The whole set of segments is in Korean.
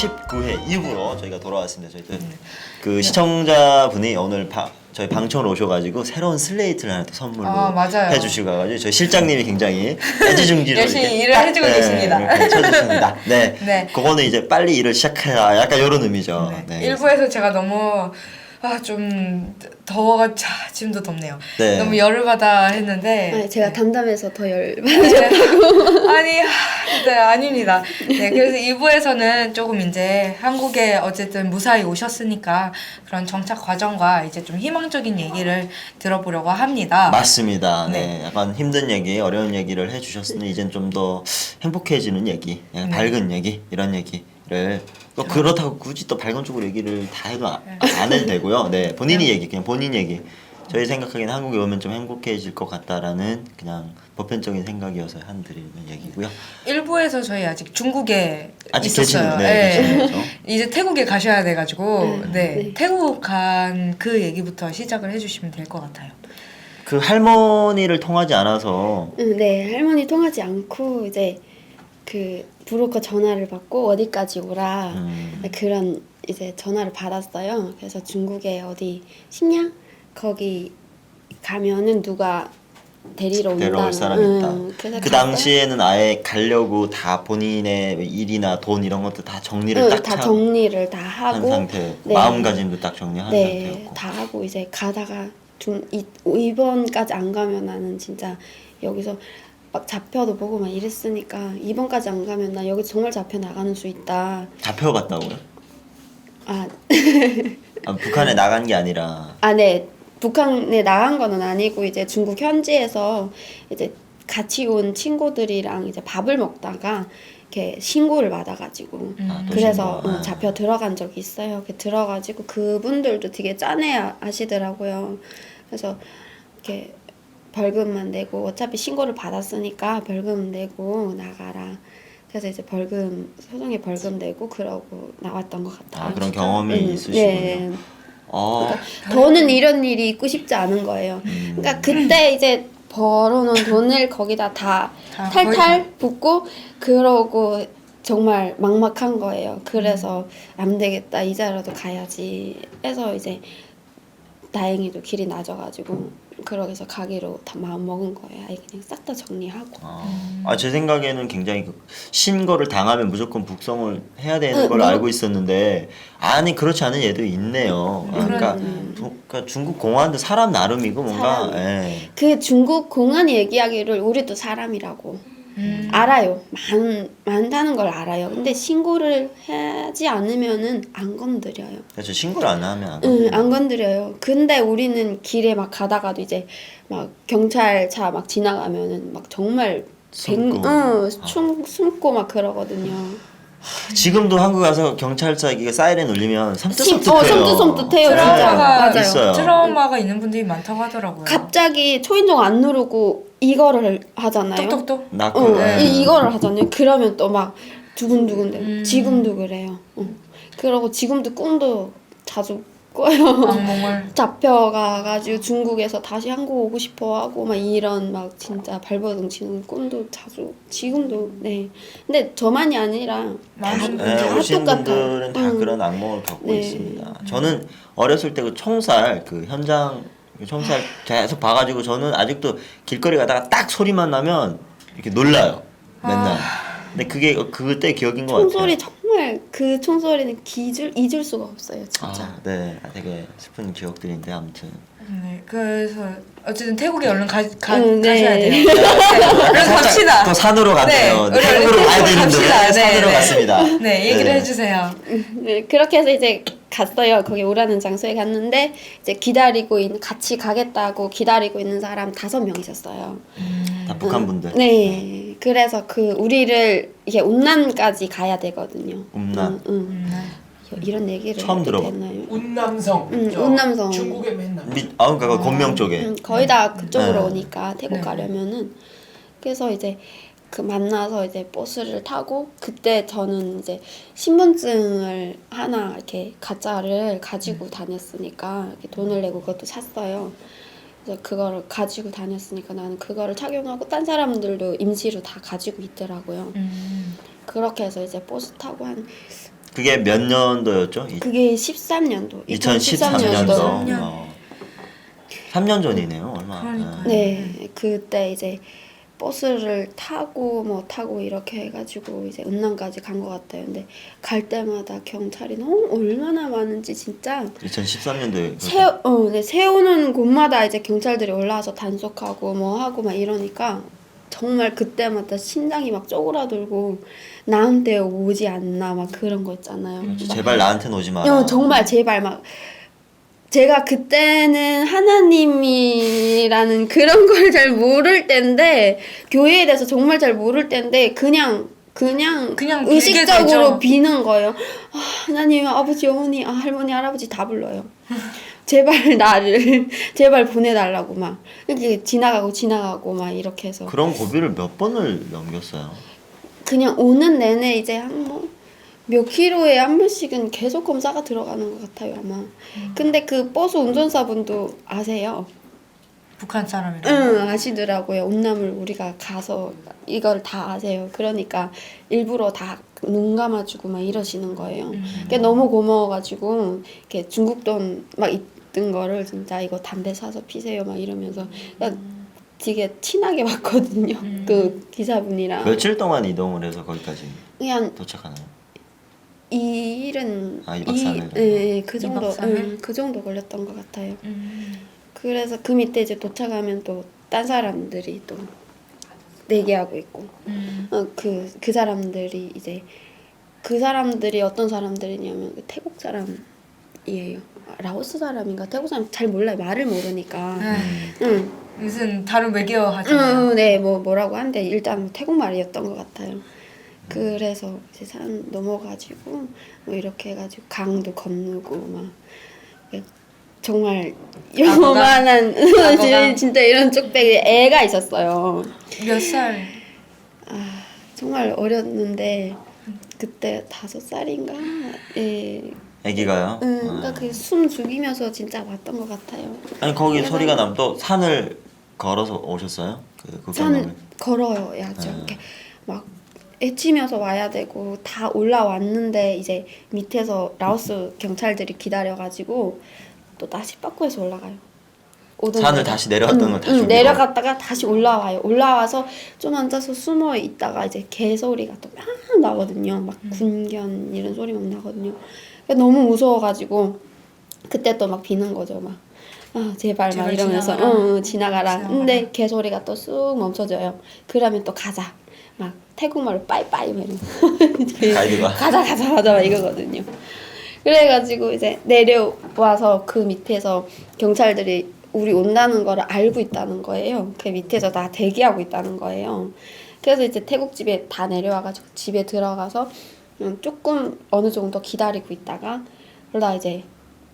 19회 2부로 저희가 돌아왔습니다. 저희 그 시청자분이 오늘 저희 방청으로 오셔가지고 새로운 슬레이트를 하나 또 선물로 해주시고 가지고 저희 실장님이 굉장히 애지중지로 열심히 일을 해주고 계십니다. 이렇게 쳐주십니다. 네, 네. 그거는 이제 빨리 일을 시작해라 약간 이런 의미죠. 네. 일부에서 제가 너무 좀 더워가 지금도 덥네요. 네. 너무 열받아 했는데 아니, 제가 담담해서 더 열받으셨다고. 아니 네, 아닙니다. 네, 그래서 2부에서는 조금 이제 한국에 어쨌든 무사히 오셨으니까 그런 정착 과정과 이제 좀 희망적인 얘기를 들어보려고 합니다. 맞습니다. 네. 네. 약간 힘든 얘기, 어려운 얘기를 해주셨으니 이젠 좀 더 행복해지는 얘기, 밝은 얘기 이런 얘기를 또 그렇다고 굳이 또 밝은 쪽으로 얘기를 다 해도 안 해도 되고요. 네, 본인이 얘기, 그냥 본인 얘기. 저희 생각하기에는 한국에 오면 좀 행복해질 것 같다라는 그냥 보편적인 생각이어서 한 드리는 얘기고요. 1부에서 저희 아직 중국에 아직 있었어요. 계시는, 계시는 거죠. 이제 태국에 가셔야 돼가지고 네. 태국 간 그 얘기부터 시작을 해주시면 될 것 같아요. 그 할머니를 통하지 않아서 네, 할머니 통하지 않고 이제 그 브로커 전화를 받고 어디까지 오라 그런 이제 전화를 받았어요. 그래서 중국에 어디 식량 거기 가면은 누가 데리러 온다. 데려올 사람이 있다. 그래서 그 갔어요. 당시에는 아예 가려고 다 본인의 일이나 돈 이런 것도 다 정리를 딱 다 정리를 다 한 하고 상태, 네. 마음가짐도 딱 정리한 네, 상태였고. 다 하고 이제 가다가 이번까지 안 가면 나는 진짜 여기서 막 잡혀도 보고 막 이랬으니까 이번까지 안 가면 나 여기 정말 잡혀 나가는 수 있다. 잡혀갔다고요? 아, 북한에 나간 게 아니라 네. 북한에 나간 거는 아니고 이제 중국 현지에서 이제 같이 온 친구들이랑 이제 밥을 먹다가 이렇게 신고를 받아가지고 또 그래서 신고. 잡혀 들어간 적이 있어요. 이렇게 들어가지고 그분들도 되게 짠해 하시더라고요. 그래서 이렇게 벌금만 내고 어차피 신고를 받았으니까 벌금 내고 나가라. 그래서 이제 소정의 벌금 내고 그러고 나왔던 것 같아요. 그런 경험이 있으시군요. 네. 어, 더는 이런 일이 있고 싶지 않은 거예요. 그러니까 그때 이제 벌어놓은 돈을 거기다 다 탈탈 붓고 그러고 정말 막막한 거예요. 그래서 안 되겠다, 이자라도 가야지 해서 이제 다행히도 길이 낮아가지고 그러고서 가기로 다 마음 먹은 거예요. 아예 그냥 싹 다 정리하고. 제 생각에는 굉장히 신고를 당하면 무조건 북송을 해야 되는 걸 알고 있었는데 아니 그렇지 않은 얘도 있네요. 그러니까 중국 공안도 사람 나름이고 뭔가 그 중국 공안이 얘기하기를 우리도 사람이라고 알아요. 많다는 걸 알아요. 근데 신고를 하지 않으면은 안 건드려요. 그렇죠. 신고를 안 하면 안 건드려요. 근데 우리는 길에 막 가다가도 이제 막 경찰차 막 지나가면은 막 정말 총 숨고 막 그러거든요. 지금도 한국 가서 경찰차 이게 사이렌 울리면 섬뜩섬뜩해요. 섬뜩섬뜩해요. 진짜. 맞아요. 있어요. 트라우마가 있는 분들이 많다고 하더라고요. 갑자기 초인종 안 누르고 이거를 하잖아요. 똑똑똑. 이거를 하잖아요. 그러면 또 막 두근두근대요. 지금도 그래요. 그러고 지금도 꿈도 자주 꿔요. 악몽을. 잡혀가가지고 중국에서 다시 한국 오고 싶어 하고 막 이런 막 진짜 발버둥 치는 꿈도 자주 지금도 네. 근데 저만이 아니라 다 오신 똑같아요. 분들은 다 그런 악몽을 겪고 네. 있습니다. 저는 어렸을 때 그 총살 그 현장 총살 계속 봐가지고 저는 아직도 길거리 가다가 딱 소리만 나면 이렇게 놀라요. 맨날. 근데 그게 그때 기억인 것 같아요. 총소리 정말 그 총소리는 잊을 수가 없어요, 진짜. 네, 되게 슬픈 기억들인데 아무튼. 네, 그래서 어쨌든 태국에 얼른 가셔야 네. 돼요. 그래서 갑시다. 또 산으로 갔네요. 네, 태국으로 가야 되는데 갑시다. 산으로 네. 갔습니다. 네, 얘기를 해주세요. 네, 그렇게 해서 이제 갔어요. 거기 오라는 장소에 갔는데 이제 같이 가겠다고 기다리고 있는 사람 5명 있었어요. 다 북한 분들. 네, 그래서 우리를 이게 운남까지 가야 되거든요. 운남. 이런 얘기를 처음 해도 들어봐. 되나요? 운남성. 운남성. 중국에 맨날. 그러니까 곤명 쪽에. 거의 다 그쪽으로 네. 오니까 태국 네. 가려면은 그래서 이제 그 만나서 이제 버스를 타고 그때 저는 이제 신분증을 하나 이렇게 가짜를 가지고 다녔으니까 이렇게 돈을 내고 그것도 샀어요. 그래서 그거를 가지고 다녔으니까 나는 그거를 착용하고 딴 사람들도 임시로 다 가지고 있더라고요. 그렇게 해서 이제 버스 타고 한 그게 몇 년도였죠? 그게 13년도. 2013년도. 3년 전이네요. 얼마. 그러니까요. 네, 그때 이제 버스를 타고 이렇게 해가지고 이제 은남까지 간 것 같아요. 근데 갈 때마다 경찰이 너무 얼마나 많은지 진짜 2013년도에 네, 세우는 곳마다 이제 경찰들이 올라와서 단속하고 뭐 하고 막 이러니까 정말 그때마다 심장이 막 쪼그라들고 나한테 오지 않나 막 그런 거 있잖아요. 제발 나한테는 오지 마라. 정말 제발 막 제가 그때는 하나님이라는 그런 걸 잘 모를 때인데 교회에 대해서 정말 잘 모를 때인데 그냥 의식적으로 빌게 되죠. 비는 거예요. 아, 하나님, 아버지, 어머니, 할머니, 할아버지 다 불러요. 제발 나를 제발 보내달라고 막 이렇게 지나가고 막 이렇게 해서 그런 고비를 몇 번을 넘겼어요? 그냥 오는 내내 이제 몇 킬로에 한 번씩은 계속 검사가 들어가는 것 같아요 아마. 근데 그 버스 운전사분도 아세요? 북한 사람이라. 응, 아시더라고요. 온남을 우리가 가서 이걸 다 아세요. 그러니까 일부러 다 눈 감아주고 막 이러시는 거예요. 그게 너무 고마워가지고 이렇게 중국 돈 막 있던 거를 진짜 이거 담배 사서 피세요 막 이러면서 되게 친하게 봤거든요. 그 기사분이랑. 며칠 동안 이동을 해서 거기까지 그냥 도착하나요? 2일은 2박 3일. 네, 그 2박 정도 3일? 그 정도 걸렸던 것 같아요. 그래서 그 밑에 이제 도착하면 또 딴 사람들이 또 내기하고 있고 그 사람들이 이제 그 사람들이 어떤 사람들이냐면 태국 사람이에요. 라오스 사람인가 태국 사람 잘 몰라요. 말을 모르니까. 응. 무슨 다른 외계어 하잖아요. 네, 뭐라고 하는데 일단 태국 말이었던 것 같아요. 그래서 이제 산 넘어가지고 뭐 이렇게 해가지고 강도 건너고 막 정말 요만한 진짜 이런 쪽배기 애가 있었어요. 몇 살? 아 정말 어렸는데 그때 5살인가? 예. 아기가요? 그러니까 그 숨 죽이면서 진짜 왔던 것 같아요. 아니 거기 소리가 나면 또 산을 걸어서 오셨어요? 그 산 걸어야죠. 이렇게 막 헤치면서 와야 되고 다 올라왔는데 이제 밑에서 라오스 경찰들이 기다려가지고 또 다시 빠꾸에서 올라가요. 오던 산을 데가. 다시 내려갔던 걸 다시 위로. 내려갔다가 다시 올라와요. 올라와서 좀 앉아서 숨어 있다가 이제 개 소리가 또 막 나거든요. 막 군견 이런 소리 막 나거든요. 너무 무서워가지고 그때 또 막 비는 거죠. 막 제발 막 이러면서 지나가라. 근데 개 소리가 또 쑥 멈춰져요. 그러면 또 가자. 막 태국말로 빠이빠이 막 이러면서 가이드가 가자 막 이거거든요. 그래가지고 이제 내려와서 그 밑에서 경찰들이 우리 온다는 거를 알고 있다는 거예요. 그 밑에서 다 대기하고 있다는 거예요. 그래서 이제 태국 집에 다 내려와가지고 집에 들어가서 조금 어느 정도 기다리고 있다가 그러다 이제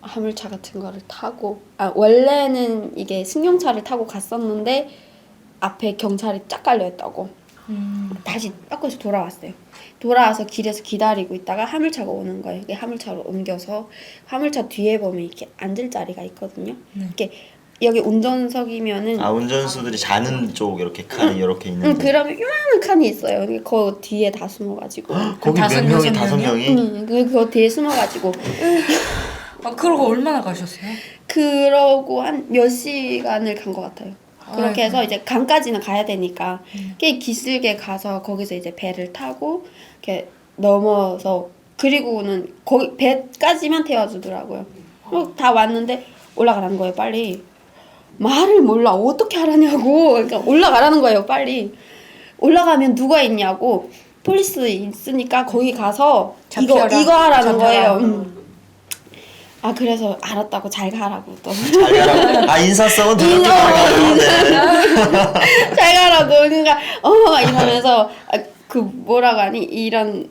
화물차 같은 거를 타고 원래는 이게 승용차를 타고 갔었는데 앞에 경찰이 쫙 깔려있다고 다시 바꿔서 돌아왔어요. 돌아와서 길에서 기다리고 있다가 화물차가 오는 거예요. 화물차로 옮겨서 화물차 뒤에 보면 이렇게 앉을 자리가 있거든요. 이렇게 여기 운전석이면은 운전수들이 자는 쪽 이렇게 칸이 이렇게 있는데 그러면 요만한 칸이 있어요. 그 뒤에 다 숨어가지고 거기 몇 명이 5명이? 그 뒤에 숨어가지고 그러고 얼마나 가셨어요? 그러고 한 몇 시간을 간 것 같아요. 그렇게 해서 이제 강까지는 가야 되니까 꽤 기슭게 가서 거기서 이제 배를 타고 이렇게 넘어서 그리고는 거기 배까지만 태워주더라고요. 다 왔는데 올라가라는 거예요. 빨리. 말을 몰라. 어떻게 하라냐고. 그러니까 올라가라는 거예요. 빨리. 올라가면 누가 있냐고. 폴리스 있으니까 거기 가서 이거 하라는 거예요. 그래서 알았다고 잘 가라고 또. 잘 가라고. 인사성은 더럽게 잘 가라고. 잘 가라고. 그러니까 이러면서 그 뭐라고 하니 이런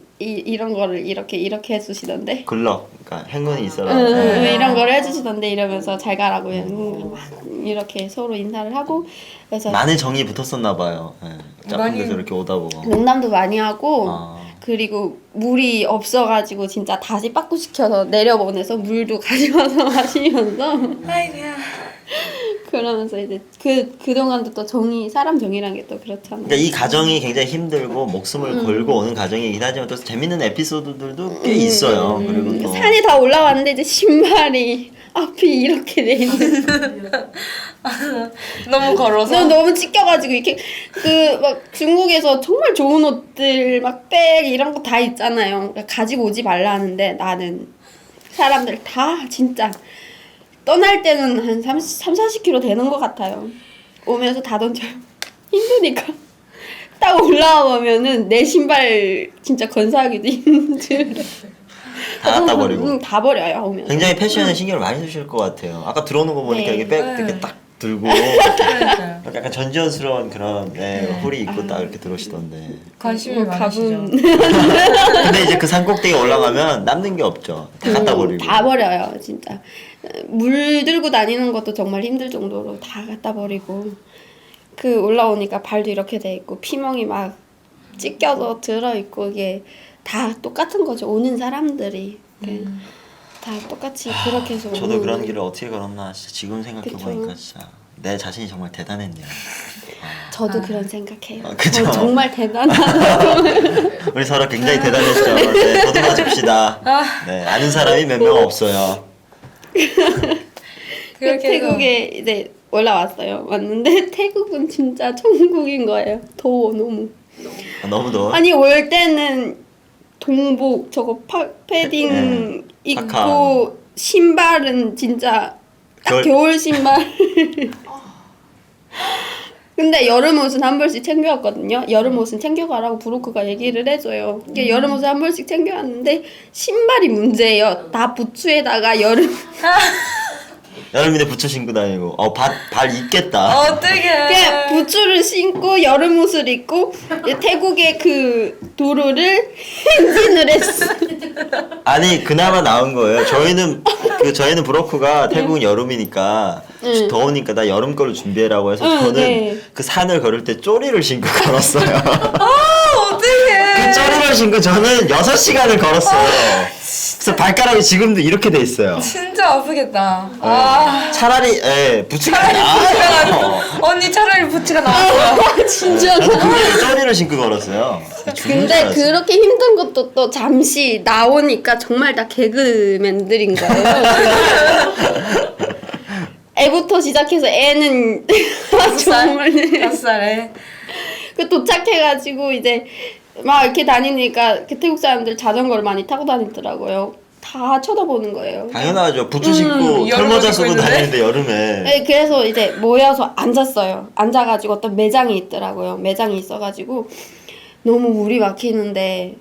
거를 이렇게 해주시던데. 글러. 그러니까 행운이 있어라. 이런 거를 해주시던데 이러면서 잘 가라고 막 이렇게 서로 인사를 하고 그래서 많은 정이 붙었었나 봐요. 작은 데서 이렇게 오다 보고. 농담도 많이 하고 그리고 물이 없어가지고 진짜 다시 빠꾸 시켜서 내려보내서 물도 가져와서 마시면서 아이고야. 그러면서 이제 그동안도 또 사람 정이란 게 또 그렇잖아요. 그러니까 이 가정이 굉장히 힘들고 목숨을 걸고 오는 가정이긴 하지만 또 재밌는 에피소드들도 꽤 있어요. 그리고 또 산이 다 올라왔는데 이제 신발이 앞이 이렇게 돼 있는. 너무 걸어서. 너무 찢겨가지고 이렇게 그 막 중국에서 정말 좋은 옷들 막 백 이런 거 다 있잖아요. 그러니까 가지고 오지 말라 하는데 나는 사람들 다 진짜 떠날 때는 한 40km 되는 것 같아요. 오면서 다 던져요. 힘드니까. 딱 올라와 보면은 내 신발 진짜 건사하기도 힘들어. 다 갖다 버리고. 다 버려요 오면. 굉장히 패션에 신경을 많이 쓰실 것 같아요. 아까 들어오는 거 보니까 네. 이렇게 백 네. 이렇게 딱 들고 그러니까요. 약간 전지현스러운 그런 홀이 입고 딱 이렇게 들어오시던데. 관심이 많으시죠. 근데 이제 그 산 꼭대기 올라가면 남는 게 없죠. 다 갖다 버리고. 다 버려요 진짜. 물 들고 다니는 것도 정말 힘들 정도로 다 갖다 버리고 그 올라오니까 발도 이렇게 돼 있고 피멍이 막 찢겨서 들어 있고 이게 다 똑같은 거죠. 오는 사람들이 다 똑같이 그렇게 해서 저도 오는 그런 거예요. 길을 어떻게 걸었나 진짜 지금 생각해 보니까 진짜 내 자신이 정말 대단했네요. 저도 그런 생각해요. 그죠? 정말 대단하다고. 우리 서로 굉장히 대단했죠. 네, 더듬어 줍시다. 네, 아는 사람이 몇 명 없어요. 그렇게 해서 태국에 이제 올라왔어요. 왔는데 태국은 진짜 천국인 거예요. 더워 너무. 너무 더워. 아니 올 때는 동복 저거 패딩 네. 입고 파카. 신발은 진짜 딱 겨울 신발. 근데 여름 옷은 한 벌씩 챙겨왔거든요. 여름 옷은 챙겨가라고 브로커가 얘기를 해줘요. 그러니까 여름 옷을 한 벌씩 챙겨왔는데 신발이 문제예요. 다 부츠에다가 여름인데 부츠 신고 다니고 발 입겠다. 어떻게? 그냥 부츠를 신고 여름 옷을 입고 태국의 그 도로를 행진을 했어. 아니 그나마 나은 거예요. 저희는 브로커가 태국은 여름이니까 더우니까 나 여름 거를 준비해라고 해서 저는 네. 그 산을 걸을 때 쪼리를 신고 걸었어요. 어떻게? 그 쪼리를 신고 저는 6시간을 걸었어요. 그래서 발가락이 지금도 이렇게 돼 있어요. 진짜 아프겠다. 아. 차라리 부츠가 나아요. 언니 차라리 부츠가 나왔어요. 진짜. 그래서 쪼리를 신고 걸었어요. 죽는 줄 근데 알았어요. 그렇게 힘든 것도 또 잠시 나오니까 정말 다 개그맨들인 거예요. 애부터 시작해서 애는 정말 5살에. 그 도착해가지고 이제 막 이렇게 다니니까 그 태국 사람들 자전거를 많이 타고 다니더라고요. 다 쳐다보는 거예요. 당연하죠. 부츠 신고 여름옷 털모자 입고 쓰고 있는데? 다니는데 여름에. 네, 그래서 이제 모여서 앉았어요. 앉아가지고 어떤 매장이 있더라고요. 매장이 있어가지고 너무 물이 막히는데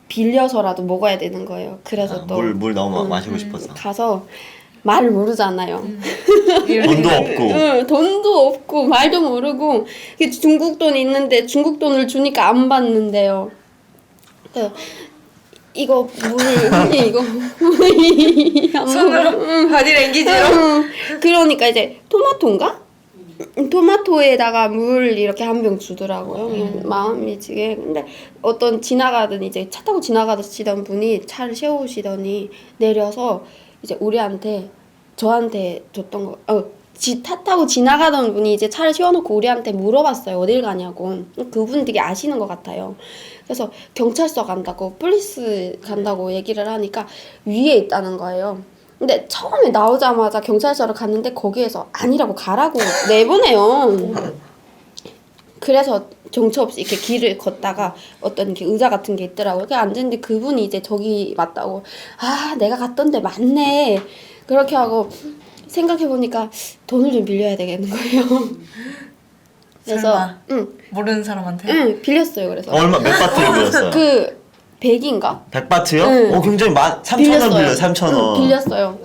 빌려서라도 먹어야 되는 거예요. 그래서 또 물 너무 마시고 싶어서. 가서 말을 모르잖아요. 돈도 없고. 응, 돈도 없고 말도 모르고 중국 돈 있는데 중국 돈을 주니까 안 받는데요. 이거 물 이거 손으로 바디랭귀지로. 그러니까 이제 토마토인가? 토마토에다가 물 이렇게 한 병 주더라고요. 그냥 마음이 지게. 근데 어떤 지나가던 이제 차 타고 지나가시던 분이 차를 세우시더니 내려서 이제 우리한테 저한테 줬던 거. 차 타고 지나가던 분이 이제 차를 세워놓고 우리한테 물어봤어요. 어딜 가냐고. 그분 되게 아시는 것 같아요. 그래서 경찰서 간다고 폴리스 간다고 얘기를 하니까 위에 있다는 거예요. 근데 처음에 나오자마자 경찰서를 갔는데 거기에서 아니라고 가라고 내보내요. 그래서 정처 없이 이렇게 길을 걷다가 어떤 이렇게 의자 같은 게 있더라고요. 그냥 앉았는데 그분이 이제 저기 맞다고. 아, 내가 갔던 데 맞네. 그렇게 하고 생각해보니까 돈을 좀 빌려야 되겠는 거예요. 그래서 설마. 응, 모르는 사람한테. 응, 빌렸어요. 그래서 얼마 몇 바트를 빌렸어요? 그 100인가? 100바트요? 응. 굉장히 3,000원 빌려요. 3,000원. 빌렸어요.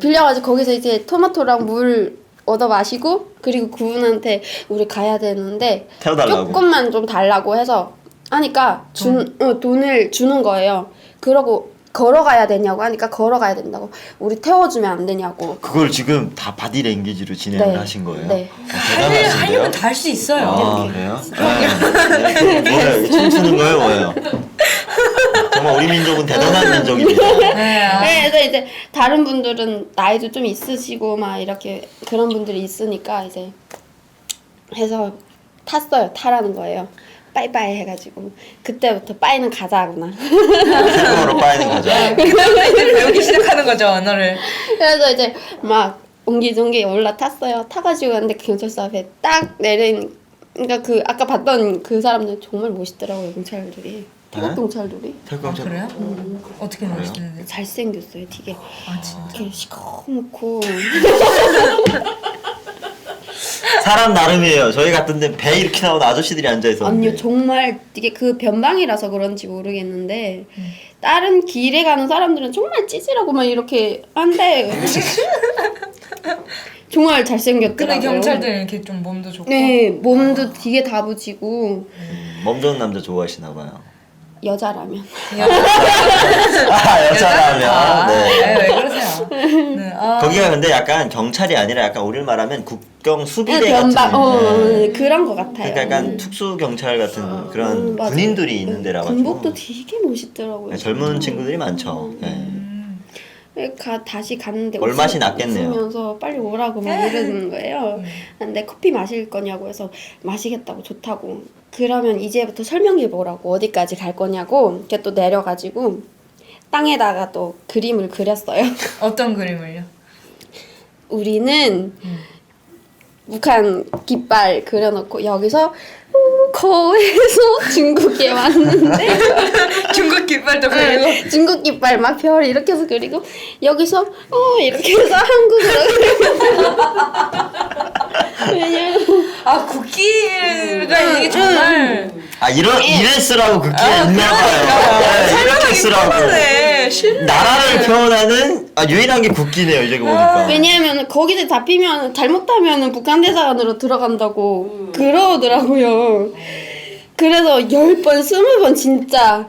빌려가지고 거기서 이제 토마토랑 물 얻어 마시고 그리고 그분한테 우리 가야 되는데 태워달라고. 조금만 좀 달라고 해서 하니까 돈을 주는 거예요. 그러고 걸어가야 되냐고 하니까 걸어가야 된다고. 우리 태워주면 안 되냐고. 그걸 지금 다 바디랭귀지로 진행을 네. 하신 거예요? 네. 대단하신데요? 하려면 다 할 수 있어요. 아, 그래요? 네. 뭐예요? 춤추는 거예요? 뭐예요? 정말 우리 민족은 대단한 민족입니다. 네. 그래서 근데 이제 다른 분들은 나이도 좀 있으시고 막 이렇게 그런 분들이 있으니까 이제 해서 탔어요. 타라는 거예요. 빠이빠이 해가지고 그때부터 빠이는 가자구나. 태국어로 빠이는 거죠. 그때부터 이제 배우기 시작하는 거죠, 언어를. 그래서 이제 막 옹기종기 올라탔어요. 타가지고 근데 경찰서 앞에 딱 내린 그러니까 그 아까 봤던 그 사람들 정말 멋있더라고요. 경찰들이. 태국 네? 경찰들이 태국 아, 그래요? 어떻게 그래요? 나오시는데? 잘생겼어요. 되게 아, 진짜? 이렇게 시커멓고 사람 나름이에요. 저희 같은데 배 이렇게 나오는 아저씨들이 앉아 있었는데. 아니요 정말 이게 그 변방이라서 그런지 모르겠는데 다른 길에 가는 사람들은 정말 찌질하고 막 이렇게 한데 정말 잘생겼더라고요. 근데 경찰들은 이렇게 좀 몸도 좋고. 네 몸도 되게 다부지고 몸 좋은 남자 좋아하시나 봐요. 여자라면 아, 여자라면. 아, 네. 왜 그러세요? 네. 아. 거기가 근데 약간 경찰이 아니라 약간 우리를 말하면 국경 수비대 변방 같은. 네. 그런 것 같아요. 그러니까 약간 특수 경찰 같은 그런 맞아요. 군인들이 있는 데라 가지고. 군복도 되게 멋있더라고요. 네, 젊은 친구들이 많죠. 네. 다시 갔는데 얼맛이 났겠네요. 웃으면서 빨리 오라고 막 이러는 거예요. 근데 커피 마실 거냐고 해서 마시겠다고 좋다고. 그러면 이제부터 설명해 보라고 어디까지 갈 거냐고. 이렇게 또 내려가지고 땅에다가 또 그림을 그렸어요. 어떤 그림을요? 우리는 북한 깃발 그려놓고 여기서 거에서 중국에 왔는데 중국 깃발도 그리고. 중국 깃발 막 별 이렇게 해서 그리고 여기서 이렇게 해서 한국으로 왜냐면 아, 국기가 이게 정말. 아 이래 쓰라고 그게 있나 봐요. 네, 이렇게 쓰라고. 편하네. 나라를 표현하는 유일한 게 국기네요. 이제 보니까. 왜냐하면 거기서 잡히면 잘못하면 북한 대사관으로 들어간다고 그러더라고요. 그래서 10번 20번 진짜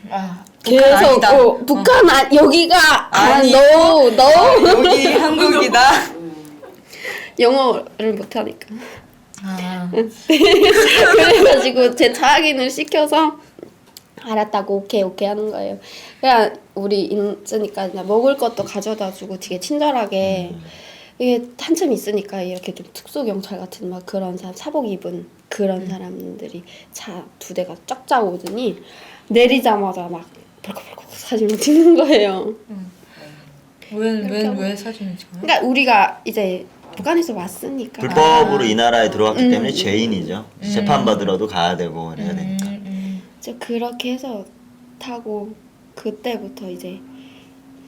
아, 계속 아니다. 북한 여기가 아니고, 너 여기 한국이다. 영어를 못하니까 아. 그래가지고 제 자기는 시켜서 알았다고 오케이 하는 거예요. 그냥 우리 있으니까 먹을 것도 가져다 주고 되게 친절하게 이게 한참 있으니까 이렇게 좀 특수 경찰 같은 막 그런 사람 사복 입은 그런 사람들이 차 2대가 쫙쫙 오더니 내리자마자 막 벌컥벌컥 사진을 찍는 거예요. 왜 사진을 찍어요? 그러니까 우리가 이제 북한에서 왔으니까 불법으로 이 나라에 들어왔기 때문에 죄인이죠. 재판받으러도 가야 되고 그래야 되니까. 저 그렇게 해서 타고 그때부터 이제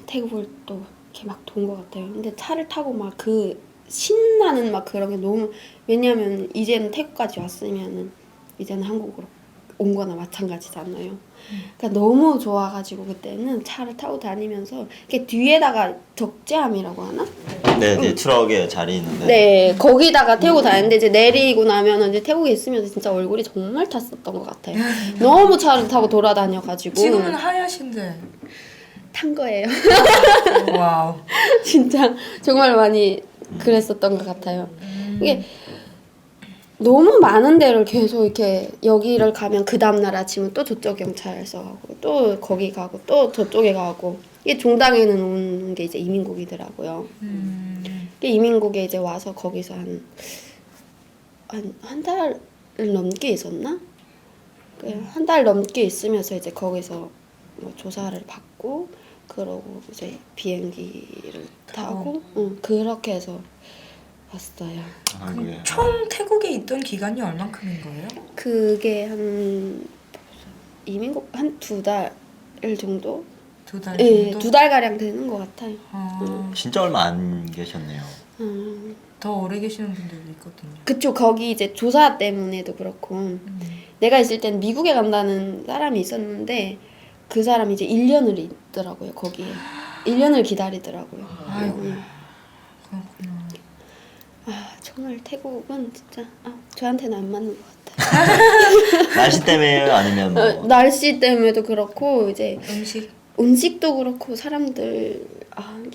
태국을 또 이렇게 막 돈 것 같아요. 근데 차를 타고 막 그 신나는 막 그런 게 너무 왜냐면 이제는 태국까지 왔으면은 이제는 한국으로 온 거나 마찬가지잖아요. 그러니까 너무 좋아가지고 그때는 차를 타고 다니면서 이렇게 뒤에다가 적재함이라고 하나? 네, 트럭에 자리 있는데. 네, 거기다가 태우고 다녔는데 이제 내리고 나면은 이제 태국에 있으면서 진짜 얼굴이 정말 탔었던 것 같아요. 너무 차를 타고 돌아다녀가지고 지금은 하얗신데. 탄 거예요. 와우. 진짜 정말 많이 그랬었던 것 같아요. 이게 너무 많은 데를 계속 이렇게 여기를 가면 그 다음날 아침은 또 저쪽 경찰서 가고 또 거기 가고 또 저쪽에 가고 이게 종당에는 오는 게 이제 이민국이더라고요. 이게 이민국에 이제 와서 거기서 한 달을 넘게 있었나? 한 달 넘게 있으면서 이제 거기서 뭐 조사를 받고 그러고 이제 비행기를 타고 그렇게 해서 왔어요. 한국에. 총 태국에 있던 기간이 얼만큼인 거예요? 그게 한 이민국 한 2달 정도? 2달 정도? 네, 2달 가량 되는 것 같아요. 진짜 얼마 안 계셨네요. 더 오래 계시는 분들도 있거든요. 그쵸. 거기 이제 조사 때문에도 그렇고 내가 있을 땐 미국에 간다는 사람이 있었는데 그 사람이 이제 1년을 있더라고요. 거기에 1년을 기다리더라고요. 아이고. 음. 아 정말 태국은 진짜 저한테는 안 맞는 것 같아요. 날씨 때문에요? 아니면 뭐. 날씨 때문에도 그렇고 이제 음식? 도 그렇고 사람들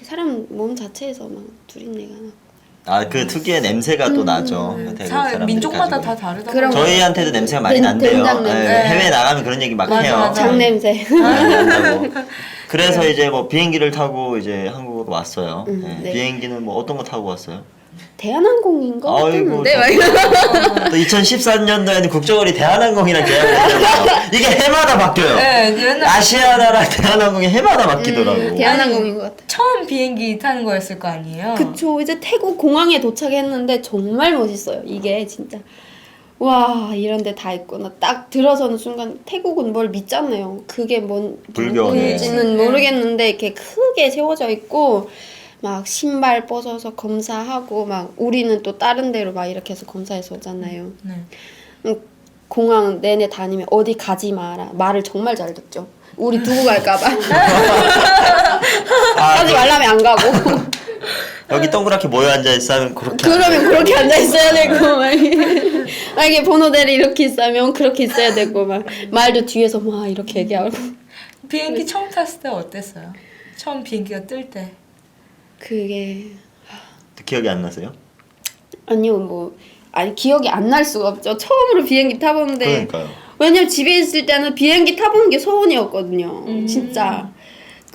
사람 몸 자체에서 막 누린내가 나. 그 특유의 냄새가 또 나죠. 태국 사람들이 민족마다 가지고. 다 다르다. 그럼- 저희한테도 냄새가 많이 난대요. 된장 예, 냄새. 해외 나가면 그런 얘기 막 맞아, 해요. 맞아. 장냄새. 많이 난다고. 그래서 이제 뭐 비행기를 타고 이제 한국으로 왔어요. 예, 네. 비행기는 뭐 어떤 거 타고 왔어요? 대한항공인가? 아이고, 네, 또 2014년도에는 국적원이 대한항공이랑 계약을 했잖아요. 이게 해마다 바뀌어요. 네, 맨날 아시아나랑 대한항공이 해마다 바뀌더라고. 대한항공인 것 같아. 처음 비행기 타는 거였을 거 아니에요? 그쵸. 이제 태국 공항에 도착했는데 정말 멋있어요. 이게 진짜. 와, 이런 데 다 있구나. 딱 들어서는 순간 태국은 뭘 믿잖아요. 그게 뭔 불교네. 뭔지는 모르겠는데 이렇게 크게 세워져 있고 막 신발 벗어서 검사하고 막 우리는 또 다른 데로 막 이렇게 해서 검사해서 오잖아요. 네. 공항 내내 다니면 어디 가지 마라. 말을 정말 잘 듣죠. 우리 두고 갈까 봐. 가지 말라면 안 가고. 여기 동그랗게 모여 앉아 있으면 그렇게. 그러면 그렇게 앉아 있어야 되고 막 만약에 번호대로 이렇게 있으면 그렇게 있어야 되고 막 말도 뒤에서 막 이렇게 얘기하고 비행기 처음 탔을 때 어땠어요? 처음 비행기가 뜰 때. 그게 기억이 안 나세요? 아니요 뭐 아니 기억이 안 날 수가 없죠. 처음으로 비행기 타보는데 그러니까요. 왜냐면 집에 있을 때는 비행기 타보는 게 소원이었거든요. 진짜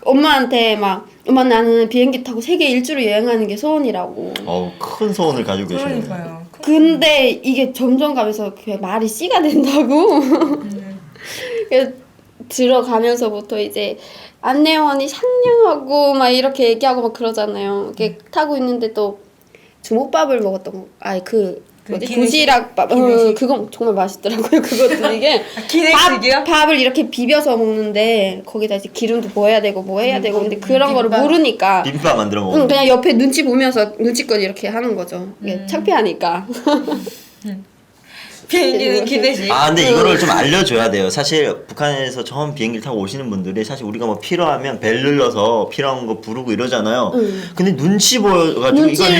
엄마한테 막 엄마 나는 비행기 타고 세계 일주로 여행하는 게 소원이라고. 큰 소원을 가지고 계시네요. 그러니까요. 근데 이게 점점 가면서 그 말이 씨가 된다고. 그래서 들어가면서부터 이제 안내원이 상냥하고 막 이렇게 얘기하고 막 그러잖아요. 이렇게 타고 있는데 또 주먹밥을 먹었던 거. 그 뭐지? 기내식? 도시락밥. 기내식? 그건 정말 맛있더라고요. 그것도 이게 기내식이요? 밥을 이렇게 비벼서 먹는데 거기다 이제 기름도 부어야 되고 뭐 해야 되고 근데 그런 거를 비빔밥? 모르니까 비빔밥 만들어 먹어. 응, 그냥 옆에 눈치 보면서 눈치껏 이렇게 하는 거죠. 이게 창피하니까. 비행기는 기내식. 근데 이거를 좀 알려줘야 돼요. 사실 북한에서 처음 비행기를 타고 오시는 분들이 사실 우리가 뭐 필요하면 벨 눌러서 필요한 거 부르고 이러잖아요. 근데 눈치 보여가지고 이걸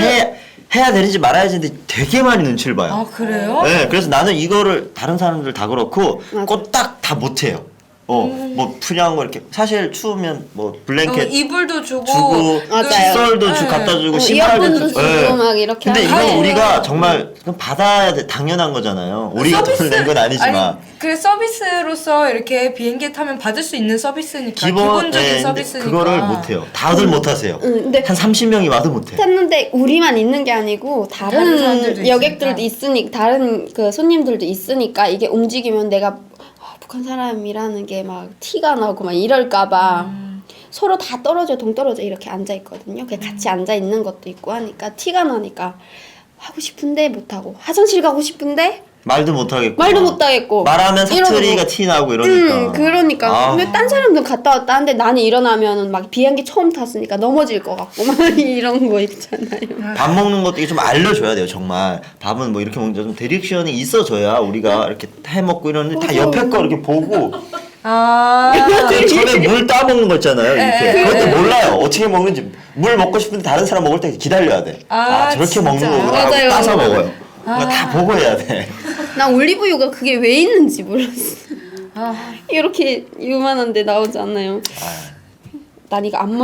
해야 되는지 말아야 되는지 되게 많이 눈치를 봐요. 아 그래요? 네, 그래서 나는 이거를 다른 사람들 다 그렇고 맞아. 꼬딱 다 못해요. 뭐 필요한 거 이렇게 사실 추우면 뭐 블랭켓 이불도 주고 맞아요. 칫솔도 네. 갖다 주고 이어폰도 신발도 주고 막 이렇게 근데 하고. 이건 우리가 정말 그건 받아야 돼. 당연한 거잖아요. 우리가 돈을 낸 건 아니지만 아니, 그 서비스로서 이렇게 비행기 타면 받을 수 있는 서비스니까 기본적인 근데 서비스니까 그거를 못해요. 다들 못하세요. 근데 한 30명이 와도 못해. 탔는데 우리만 있는 게 아니고 다른 사람들도 다른 여객들도 있으니까 다른 그 손님들도 있으니까 이게 움직이면 내가 북한 사람이라는 게 막 티가 나고 막 이럴까봐 서로 다 떨어져 동떨어져 이렇게 앉아 있거든요. 그 같이 앉아 있는 것도 있고 하니까 티가 나니까 하고 싶은데 못 하고 화장실 가고 싶은데 말도 못 하겠고. 말도 못 하겠고 말하면 사투리가 이러고. 티 나고 이러니까. 그러니까 근데 딴 사람들 갔다 왔다 하는데 나는 일어나면은 막 비행기 처음 탔으니까 넘어질 것 같고 막 이런 거 있잖아요. 밥 먹는 것도 이게 좀 알려줘야 돼요. 정말 밥은 뭐 이렇게 먹는 좀 디렉션이 있어줘야 우리가 이렇게 해 먹고 이러는데 다 옆에 거 이렇게 보고 그 전에 물 따먹는 거 있잖아요. 이렇게 그것도 몰라요. 어떻게 먹는지 물 먹고 싶은데 다른 사람 먹을 때 기다려야 돼. 저렇게 진짜. 먹는 거구나. 하고 맞아요. 따서 먹어요. 그러니까 다 보고 해야 돼. 난 올리브유가 그게 왜 있는지 몰랐어. 아, 이렇게 요만한데 나오지 않나요? 난 이거 안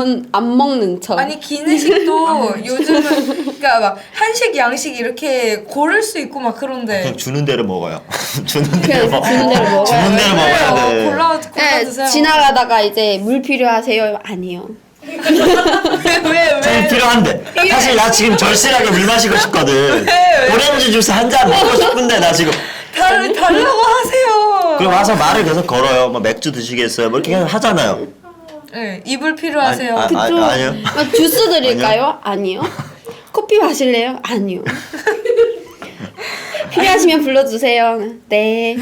먹는 척. 아니 기내식도 요즘은 그러니까 막 한식 양식 이렇게 고를 수 있고 막 그런데 그냥 주는 대로 먹어요. 주는 그냥 대로 먹어. 주는 대로 먹어요. 주는 대로 먹어야 돼. 골라 네, 드세요. 지나가다가 이제 물 필요하세요? 아니요. 물 필요한데. 사실 나 지금 절실하게 물 마시고 싶거든. 왜? 오렌지 주스 한 잔 먹고 싶은데 나 지금. 달라고 하세요. 그럼 와서 말을 계속 걸어요. 뭐 맥주 드시겠어요? 뭐 이렇게 하잖아요. 네, 이불 필요하세요. 아니, 그쵸? 아니요. 주스 드릴까요? 아니요. 커피 마실래요? 아니요. 필요하시면 불러주세요. 네.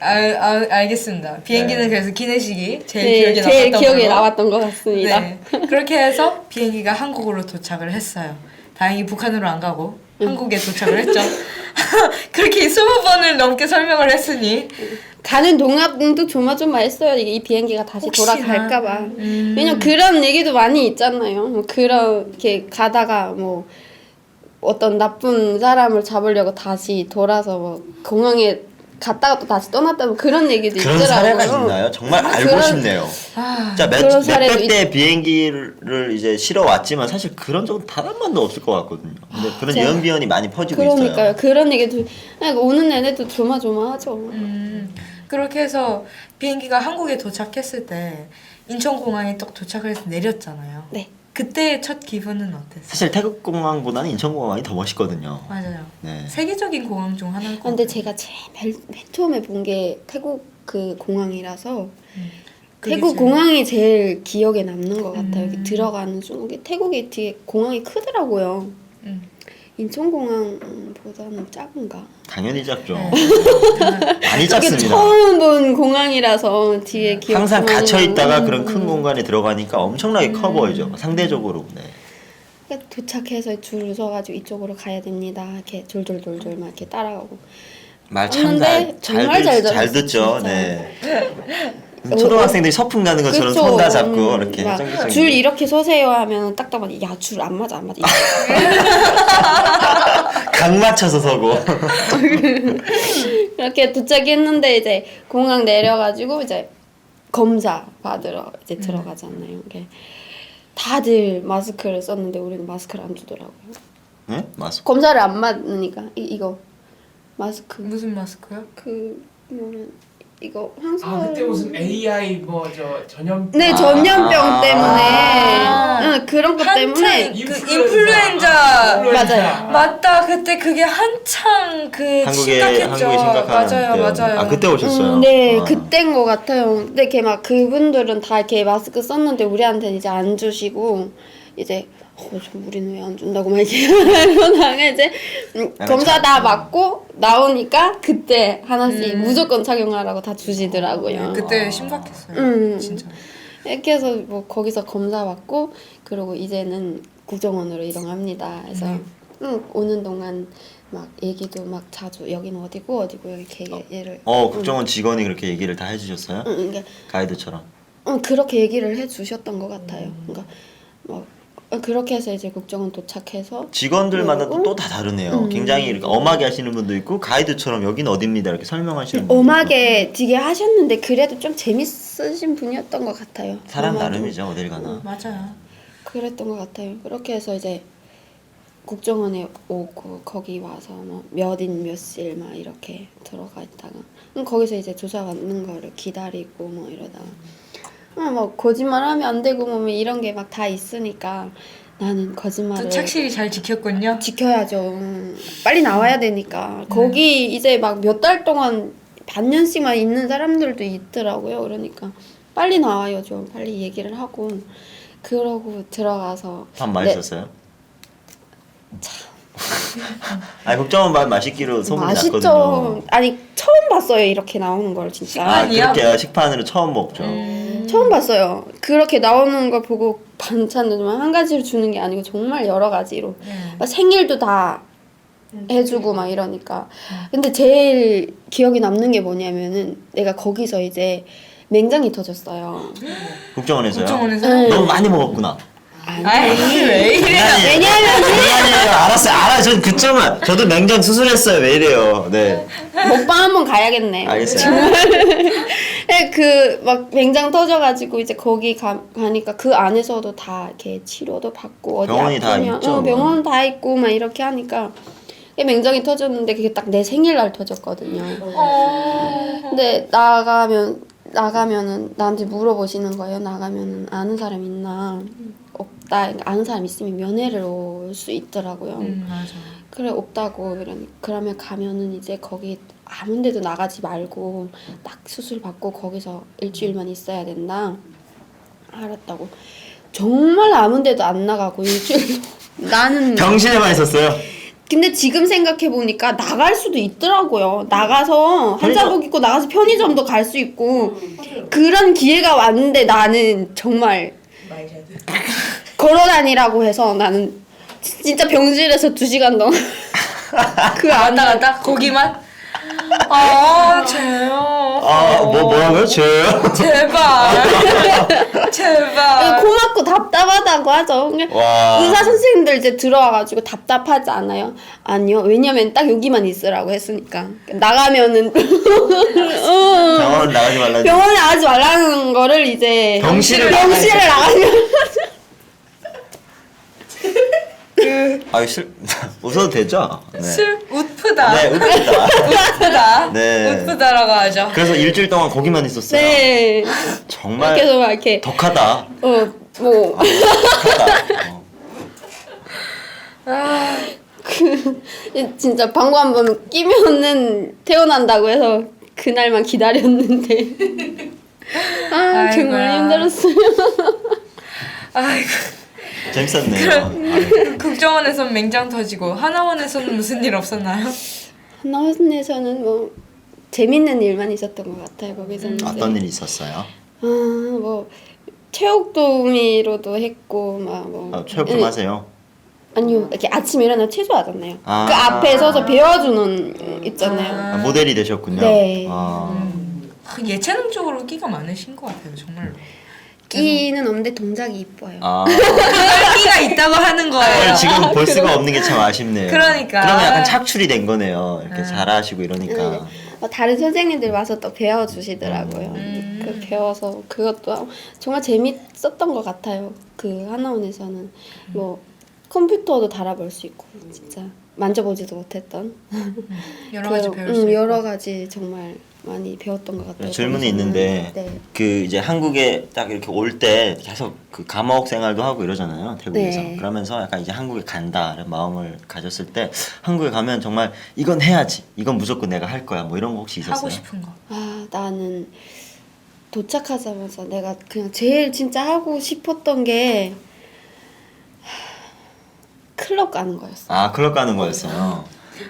알겠습니다. 비행기는 네. 그래서 기내식이 제일 네, 기억에 남았던 제일 기억에 걸로. 남았던 것 같습니다. 네. 그렇게 해서 비행기가 한국으로 도착을 했어요. 다행히 북한으로 안 가고 한국에 도착을 했죠. 그렇게 20번을 넘게 설명을 했으니 가는 동안도 조마조마했어요. 이게 이 비행기가 다시 혹시나. 돌아갈까봐. 왜냐면 그런 얘기도 많이 있잖아요. 뭐 그렇게 가다가 뭐 어떤 나쁜 사람을 잡으려고 다시 돌아서 뭐 공항에 갔다가 또 다시 떠났다면 그런 얘기도 그런 있더라고요. 사례가 있나요? 정말 알고 그런- 싶네요. 아, 자, 그런 사례도 몇백 대 비행기를 이제 실어 왔지만 사실 그런 적은 단 한 번도 없을 것 같거든요. 근데 그런 제가- 예언비언이 많이 퍼지고 그러니까요. 있어요. 그런 얘기도 그러니까 오는 내내도 조마조마하죠. 그렇게 해서 비행기가 한국에 도착했을 때 인천공항에 딱 도착을 해서 내렸잖아요. 네. 그때의 첫 기분은 어땠어요? 사실 태국공항보다는 인천공항이 더 멋있거든요. 맞아요. 네. 세계적인 공항 중 하나일 것 근데 같아요. 제가 제일 맨 처음에 본 게 태국 그 공항이라서 그게 태국 제일- 공항이 제일 기억에 남는 것 같아요. 여기 음. 들어가는 중에 태국이 뒤에 공항이 크더라고요. 음. 인천공항보다는 작은가? 당연히 작죠. 네. 많이 이게 작습니다. 처음 본 공항이라서 뒤에 기억 항상 많이 갇혀 나요. 있다가 그런 큰 공간에 들어가니까 엄청나게 커 보이죠. 상대적으로. 네. 그러니까 도착해서 줄 서가지고 이쪽으로 가야 됩니다. 이렇게 졸졸졸졸 막 이렇게 따라가고. 말 참 했는데 정말 잘 잘 들었어요, 듣죠. 진짜. 네. 초등학생들이 서풍 가는 것처럼 그쵸. 손 다 잡고 막 이렇게 쫑기쫑기. 줄 이렇게 서세요 하면 딱딱하니 야줄 안 맞아 안 맞아. 각 맞춰서 서고. 이렇게 도착했는데 이제 공항 내려가지고 이제 검사 받으러 이제 들어가잖아요. 이게 다들 마스크를 썼는데 우리는 마스크를 안 주더라고요. 네? 마스크. 검사를 안 받으니까 이거 마스크 무슨 마스크요? 그 뭐는 이거 항상 아 그때 무슨 AI 뭐 저 전염 네 전염병 아. 때문에 아. 응, 그런 것 때문에 한창 그 인플루엔자 맞아요. 맞다. 그때 그게 한창 그 한국에 심각했죠. 심각한 맞아요, 때요. 맞아요. 아 그때 오셨어요. 네, 아. 그때인 것 같아요. 근데 이렇게 막 그분들은 다 이렇게 마스크 썼는데 우리한테는 이제 안 주시고 이제 저 우리는 왜 안 준다고 막 이렇게 하다가 이제 검사 다 맞고 나오니까 그때 하나씩 무조건 착용하라고 다 주시더라고요. 그때 심각했어요. 진짜. 이렇게 해서 뭐 거기서 검사 받고 그리고 이제는 국정원으로 이동합니다. 그래서 오는 동안 막 얘기도 막 자주 여기는 어디고 어디고 이렇게 얘를 국정원 직원이 그렇게 얘기를 다 해주셨어요? 그러니까 가이드처럼. 그렇게 얘기를 해주셨던 것 같아요. 그러니까 뭐 그렇게 해서 이제 국정원 도착해서 직원들마다도 그리고 또 다 다르네요. 굉장히 이렇게 엄하게 하시는 분도 있고 가이드처럼 여기는 어디입니다 이렇게 설명하시는 분도 엄하게 되게 하셨는데 그래도 좀 재밌으신 분이었던 것 같아요. 있고. 사람 아마도. 나름이죠 어딜 가나. 맞아요. 그랬던 것 같아요. 그렇게 해서 이제 국정원에 오고 거기 와서 뭐 몇인 몇실 막 이렇게 들어가 있다가 거기서 이제 조사 받는 거를 기다리고 뭐 이러다가 뭐 거짓말하면 안 되고 뭐 이런 게 막 다 있으니까 나는 또 거짓말을 착실히 잘 지켰군요. 지켜야죠. 빨리 나와야 되니까. 거기 이제 막 몇 달 동안 반년씩만 있는 사람들도 있더라고요. 그러니까 빨리 나와야죠. 빨리 얘기를 하고 그러고 들어가서 밥 맛있었어요? 아니 국정원 밥 맛있기로 소문이 맛있죠. 났거든요. 아니 처음 봤어요. 이렇게 나오는 걸 진짜. 아니요? 그렇게 식판으로 처음 먹죠. 처음 봤어요. 그렇게 나오는 걸 보고 반찬도 한 가지로 주는 게 아니고 정말 여러 가지로. 막 생일도 다 해주고 막 이러니까. 근데 제일 기억에 남는 게 뭐냐면은 내가 거기서 이제 맹장이 터졌어요. 국정원에서요? 국정원에서? 네. 너무 많이 먹었구나. 아이 왜 이래? 왜냐면 알아요. 전 그점은 저도 맹장 수술했어요. 왜 이래요? 네. 먹방 한번 가야겠네요. 알겠어요. 네, 그 막 맹장 터져가지고 이제 거기 가니까 그 안에서도 다 이렇게 치료도 받고 어디 병원이 다 아프면 있죠, 뭐. 병원 다 있고 막 이렇게 하니까 맹장이 터졌는데 그게 딱 내 생일날 터졌거든요. 근데 나가면은 나한테 물어보시는 거예요. 나가면은 아는 사람 있나? 없다. 아는 사람 있으면 면회를 올 수 있더라고요. 맞아. 그래 없다고 그러면 가면은 이제 거기 아무 데도 나가지 말고 딱 수술 받고 거기서 일주일만 있어야 된다. 알았다고. 정말 아무 데도 안 나가고 일주일도 나는 병실에만 있었어요. 근데 지금 생각해 보니까 나갈 수도 있더라고요. 나가서 한자복 입고 나가서 편의점도 갈 수 있고 그런 기회가 왔는데 나는 정말 걸어다니라고 해서 나는 진짜 병실에서 2시간 동안 그 왔다 갔다 거기만. 아, 쟤요. 뭐라고요? 저요? 제발. 이거 제발. 고맙고 답답하다고 하죠. 와. 의사 선생님들 이제 들어와가지고 답답하지 않아요? 아니요. 왜냐면 딱 여기만 있으라고 했으니까. 나가면은 병원 나가지 말라. 병원에 나가지 말라는 거를 이제 병실을 나가면 웃어도 되죠? 네. 웃프다. 네, 웃기다. 웃프다. 네. 웃프다라고 하죠. 그래서 일주일 동안 거기만 있었어요. 네. 정말 그래서 막 이렇게 덕하다. 뭐 덕하다. 진짜 방구 한 번 끼면은 태어난다고 해서 그날만 기다렸는데 아 정말 아이고야. 힘들었어요. 아이고. 재밌었네요. 국정원에서는 맹장 터지고 하나원에서는 무슨 일 없었나요? 하나원에서는 뭐 재밌는 일만 있었던 것 같아요. 거기서는 어떤 일이 있었어요? 뭐 체육 도우미로도 했고 막뭐 체육 좀 하세요. 아니요 이렇게 아침에 일어나 체조하잖아요. 아. 그 앞에 서서 배워주는 있잖아요. 모델이 되셨군요. 네. 예체능 쪽으로 끼가 많으신 것 같아요, 정말로. 끼는 없는데 동작이 이뻐요. 끼가 있다고 하는 거예요. 그걸 지금 볼 수가 없는 게 참 아쉽네요. 그러니까. 그러면 약간 착출이 된 거네요. 이렇게 잘하시고 이러니까. 다른 선생님들 와서 또 배워주시더라고요. 그 배워서 그것도 정말 재밌었던 것 같아요. 그 하나원에서는 뭐 컴퓨터도 달아볼 수 있고 진짜 만져보지도 못했던 여러 가지 배울 수 있고. 여러 가지 정말 많이 배웠던 것 같아요. 질문이 거기서는. 있는데 네. 그 이제 한국에 딱 이렇게 올 때 계속 그 감옥 생활도 하고 이러잖아요. 태국에서. 네. 그러면서 약간 이제 한국에 간다는 마음을 가졌을 때 한국에 가면 정말 이건 해야지. 이건 무조건 내가 할 거야. 뭐 이런 거 혹시 있었어요? 하고 싶은 거. 나는 도착하자마자 내가 그냥 제일 진짜 하고 싶었던 게 클럽 가는 거였어. 클럽 가는 거였어요.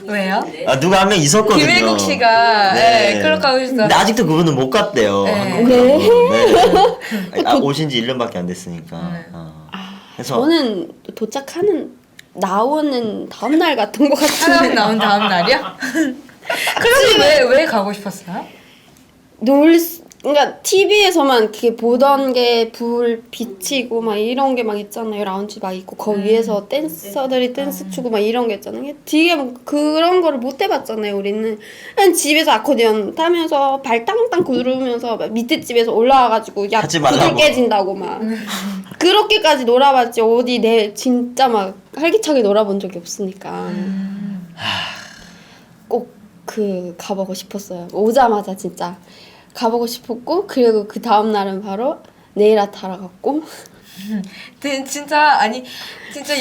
왜요? 누가 한 명 있었거든요. 김일국 씨가 클럽 가고 싶다. 근데 아직도 그분은 못 갔대요. 네. 한국 클럽은. 네. 오신 지 1년밖에 안 됐으니까. 네. 그래서 저는 도착하는 나오는 다음 날 같은 것 하나만 같은데 나온 다음 날이야? 클럽을 왜 가고 싶었어요? 그러니까 TV에서만 그게 보던 게 불 비치고 막 이런 게 막 있잖아요. 라운지 막 있고 그 위에서 댄서들이 댄스 추고 막 이런 게 있잖아요. 뒤에 뭐 그런 거를 못 해봤잖아요. 우리는 그냥 집에서 아코디언 타면서 발 땅땅 구르면서 막 밑에 집에서 올라와가지고 야 하지 구슬 말라고. 깨진다고 막 그렇게까지 놀아봤지 어디 내 진짜 막 활기차게 놀아본 적이 없으니까 꼭 그 가보고 싶었어요. 오자마자 진짜 가보고 싶었고 그리고 그 다음 날은 바로 네일 아트 하러 갔고 진짜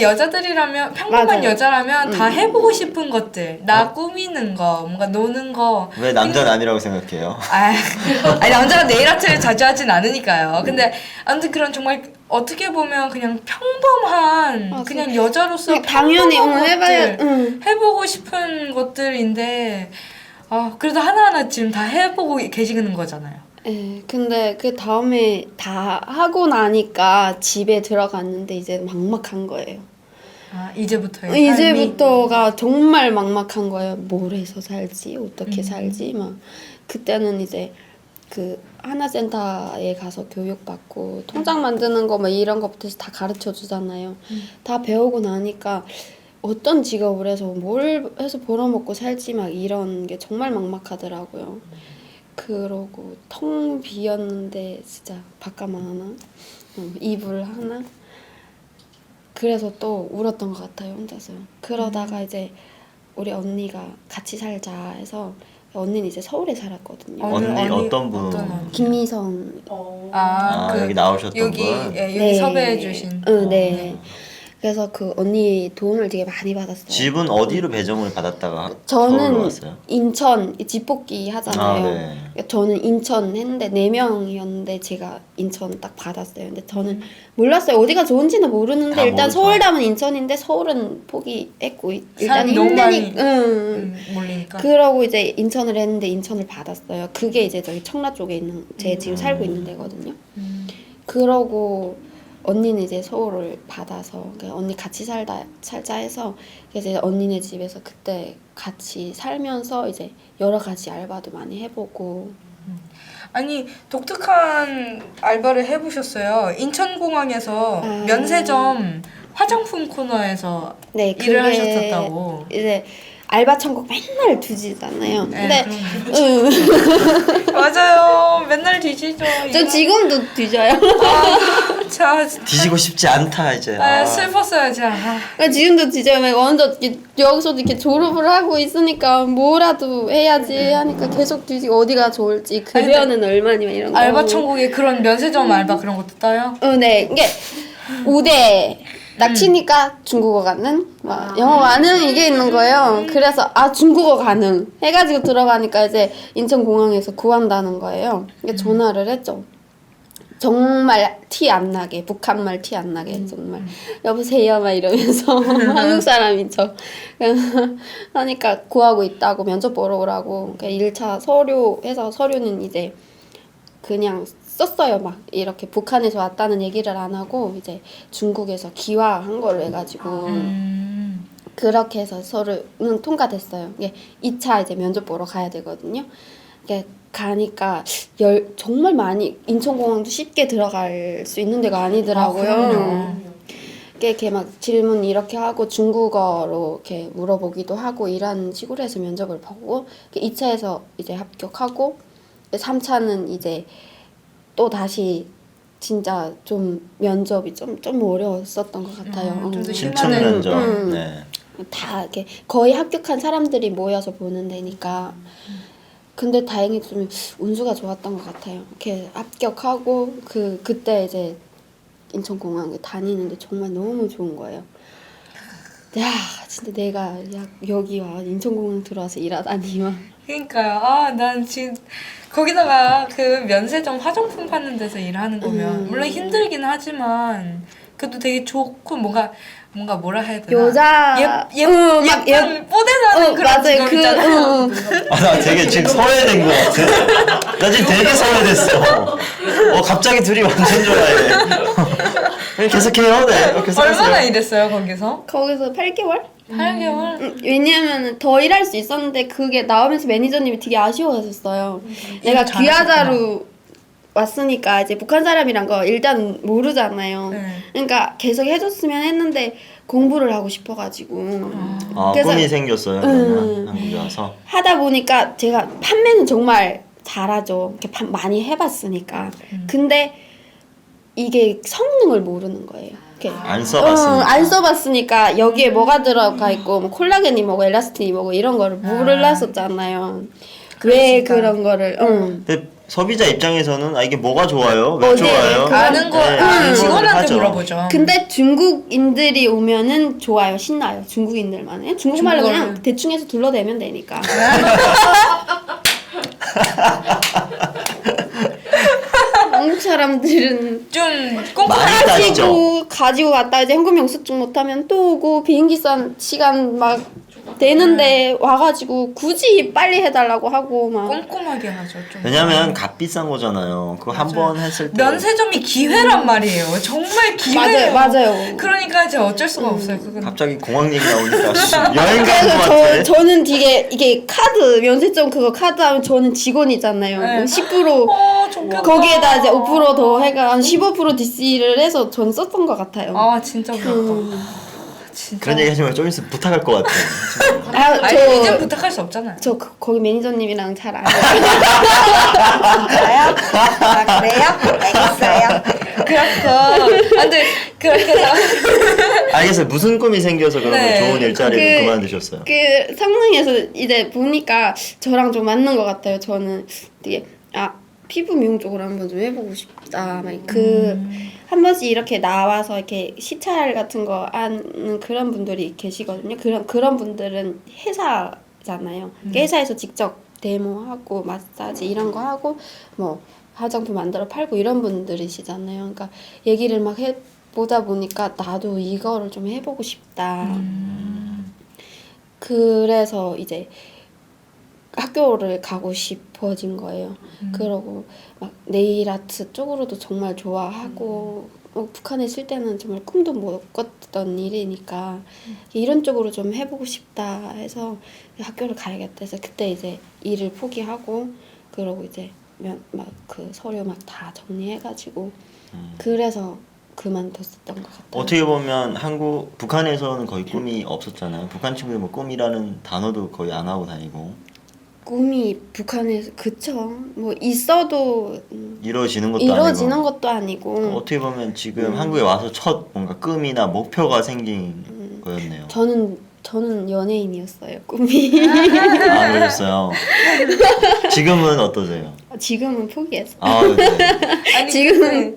여자들이라면 평범한 맞아요. 여자라면 다 해보고 싶은 것들 나 꾸미는 거 뭔가 노는 거 왜 남자는 아니라고 생각해요? 아니 남자가 네일 아트를 자주 하진 않으니까요. 근데 아무튼 그런 정말 어떻게 보면 그냥 평범한 맞아. 그냥 여자로서 그냥 당연히 평범한 해봐야 것들, 해보고 싶은 것들인데 그래도 하나하나 지금 다 해보고 계시는 거잖아요. 예, 근데 그 다음에 다 하고 나니까 집에 들어갔는데 이제 막막한 거예요. 이제부터요. 이제부터가 정말 막막한 거예요. 뭘 해서 살지? 어떻게 살지? 막 그때는 이제 그 하나센터에 가서 교육받고 통장 만드는 거 막 이런 것부터 해서 다 가르쳐 주잖아요. 다 배우고 나니까 어떤 직업을 해서 뭘 해서 벌어먹고 살지 막 이런 게 정말 막막하더라고요. 그러고 텅 비었는데 진짜 밥가방 하나, 이불 하나. 그래서 또 울었던 것 같아요 혼자서. 그러다가 이제 우리 언니가 같이 살자 해서 언니는 이제 서울에 살았거든요. 언니 어떤 분? 김미성. 여기 나오셨던 여기 분? 여기 섭외해 주신. 네. 그래서 그 언니 도움을 되게 많이 받았어요. 집은 어디로 배정을 받았다가 서울로 저는 왔어요? 인천 집볶이 하잖아요. 네. 그러니까 저는 인천 했는데 4명이었는데 제가 인천 딱 받았어요. 근데 저는 몰랐어요. 어디가 좋은지는 모르는데 다 일단 모르죠. 서울 다음은 인천인데 서울은 포기했고 일단 사람이 너무 많이 힘드니까 몰리니까. 그러고 이제 인천을 했는데 인천을 받았어요. 그게 이제 저기 청라 쪽에 있는 제 지금 살고 있는 데거든요. 그러고 언니는 이제 서울을 받아서 그러니까 언니 같이 살자 해서 그래서 이제 언니네 집에서 그때 같이 살면서 이제 여러 가지 알바도 많이 해보고 아니 독특한 알바를 해보셨어요. 인천공항에서 아. 면세점 화장품 코너에서 네, 일을 그게 하셨었다고. 이제 알바 천국 맨날 뒤지잖아요. 네, 근데 맞아요. 맨날 뒤지죠. 저 지금도 뒤져요. 자, 뒤지고 싶지 않다 이제. 아, 슬펐어요, 진짜. 그러니까 지금도 뒤져요. 막 완전 이렇게 여기서도 이렇게 졸업을 하고 있으니까 뭐라도 해야지 하니까 계속 뒤지고 어디가 좋을지 급여는 얼마니 막 이런 거. 알바 천국에 그런 면세점 알바 그런 것도 따요? 네. 이게 5대 딱 치니까 중국어 가능, 막 영어 가능 이게 있는 거예요. 그래서 중국어 가능 해가지고 들어가니까 이제 인천공항에서 구한다는 거예요. 그러니까 전화를 했죠. 정말 티 안 나게 북한말 티 안 나게 정말 여보세요 막 이러면서 한국 사람인 척 하니까 구하고 있다고 면접 보러 오라고. 그러니까 1차 서류해서 서류는 이제 그냥 썼어요. 막 이렇게 북한에서 왔다는 얘기를 안 하고 이제 중국에서 기화한 걸로 해가지고 그렇게 해서 서류는 통과됐어요. 이게 2차 이제 면접 보러 가야 되거든요. 이게 가니까 정말 많이 인천공항도 쉽게 들어갈 수 있는 데가 아니더라고요. 그럼요. 이렇게 막 질문 이렇게 하고 중국어로 이렇게 물어보기도 하고 이런 식으로 해서 면접을 보고 2차에서 이제 합격하고 3차는 이제 또 다시 진짜 좀 면접이 좀 어려웠었던 것 같아요. 좀 더 신청 힘든- 면접. 음. 네. 다 이렇게 거의 합격한 사람들이 모여서 보는 데니까. 근데 다행히 좀 운수가 좋았던 것 같아요. 이렇게 합격하고 그때 이제 인천공항 다니는데 정말 너무 좋은 거예요. 야 진짜 내가 여기 와 인천공항 들어와서 일하다니 막. 그러니까요. 난 지금 거기다가 그 면세점 화장품 파는 데서 일하는 거면 물론 힘들긴 하지만 그래도 되게 좋고 뭔가 뭐라 해야 되나 여자 예쁜 뽀대나는 그런 맞아요. 직업 있잖아요. 나 되게 지금 소외된 것 같아. 나 지금 되게 소외됐어. 갑자기 둘이 완전 좋아해. 계속해요. 네. 계속하세요. 얼마나 일했어요 거기서? 거기서 8개월? 8개월? 왜냐하면 더 일할 수 있었는데 그게 나오면서 매니저님이 되게 아쉬워하셨어요. 내가 잘하셨구나. 귀하자로 왔으니까 이제 북한 사람이란 거 일단 모르잖아요. 네. 그러니까 계속 해줬으면 했는데 공부를 하고 싶어가지고 그래서 꿈이 생겼어요. 그러면 한국에 와서. 하다 보니까 제가 판매는 정말 잘하죠. 이렇게 많이 해봤으니까. 근데 이게 성능을 모르는 거예요. 이렇게 안 써봤으니까. 안 써봤으니까 여기에 뭐가 들어가 있고 뭐 콜라겐이 뭐고 엘라스틴이 뭐고 이런 거를 몰랐었잖아요. 왜 그러니까. 그런 거를 근데 소비자 입장에서는 이게 뭐가 좋아요? 왜 네, 좋아요? 아는 거 네, 직원한테 하죠. 물어보죠. 근데 중국인들이 오면은 좋아요. 신나요. 중국인들만 해. 중국말로 그냥 중국어를. 대충 해서 둘러대면 되니까. 한국 사람들은 좀 많이 꼼꼼하게 따지죠. 가지고 갔다 이제 현금 영수증 못하면 또 오고 비행기 시간 막 되는데 와가지고 굳이 빨리 해달라고 하고 막. 꼼꼼하게 하죠. 좀. 왜냐면 값 비싼 거잖아요. 그거 한 번 했을 때. 면세점이 기회란 말이에요. 정말 기회예요. 맞아요. 그러니까 이제 어쩔 수가 없어요. 그건. 갑자기 공항 얘기 나오니까 여행 가는 그래서 것 같아. 저는 되게 이게 카드 면세점 그거 카드 하면 저는 직원이잖아요. 네. 10% 좋겠다. 거기에다 이제 5% 더 해가 한 15% DC를 해서 전 썼던 것 같아요. 진짜 부럽다. 진짜. 그런 얘기 하지만 좀 있으면 부탁할 것 같아. 아니 이제 부탁할 수 없잖아요. 거기 매니저님이랑 잘 알아요. 진짜요? 그래요? 알겠어요. 그렇고 근데 그렇게 해서 알겠어요. 무슨 꿈이 생겨서 그런 네. 좋은 일자리를 그- 그만두셨어요? 그 성능에서 이제 보니까 저랑 좀 맞는 것 같아요. 저는 되게 피부 미용 쪽으로 한번 좀 해보고 싶다. 막 한 번씩 이렇게 나와서 이렇게 시찰 같은 거 하는 그런 분들이 계시거든요. 그런 분들은 회사잖아요. 회사에서 직접 데모하고 마사지 이런 거 하고 뭐 화장품 만들어 팔고 이런 분들이시잖아요. 그러니까 얘기를 막 해보다 보니까 나도 이거를 좀 해보고 싶다. 그래서 이제 학교를 가고 싶어진 거예요. 그러고 막 네일 아트 쪽으로도 정말 좋아하고 북한에 있을 때는 정말 꿈도 못 꿨던 일이니까 이런 쪽으로 좀 해보고 싶다 해서 학교를 가야겠다 해서 그때 이제 일을 포기하고 그러고 이제 막 그 서류 막 다 정리해가지고 그래서 그만뒀었던 것 같아요. 어떻게 보면 북한에서는 거의 꿈이 없었잖아요. 북한 친구들 뭐 꿈이라는 단어도 거의 안 하고 다니고 꿈이 북한에서 그쵸 뭐 있어도 이루어지는 것도 이루어지는 아니고 것도 아니고 어떻게 보면 지금 한국에 와서 첫 뭔가 꿈이나 목표가 생긴 거였네요. 저는 연예인이었어요 꿈이. 아 그러셨어요. 지금은 어떠세요? 지금은 포기했어. 아 네. 아니 지금은-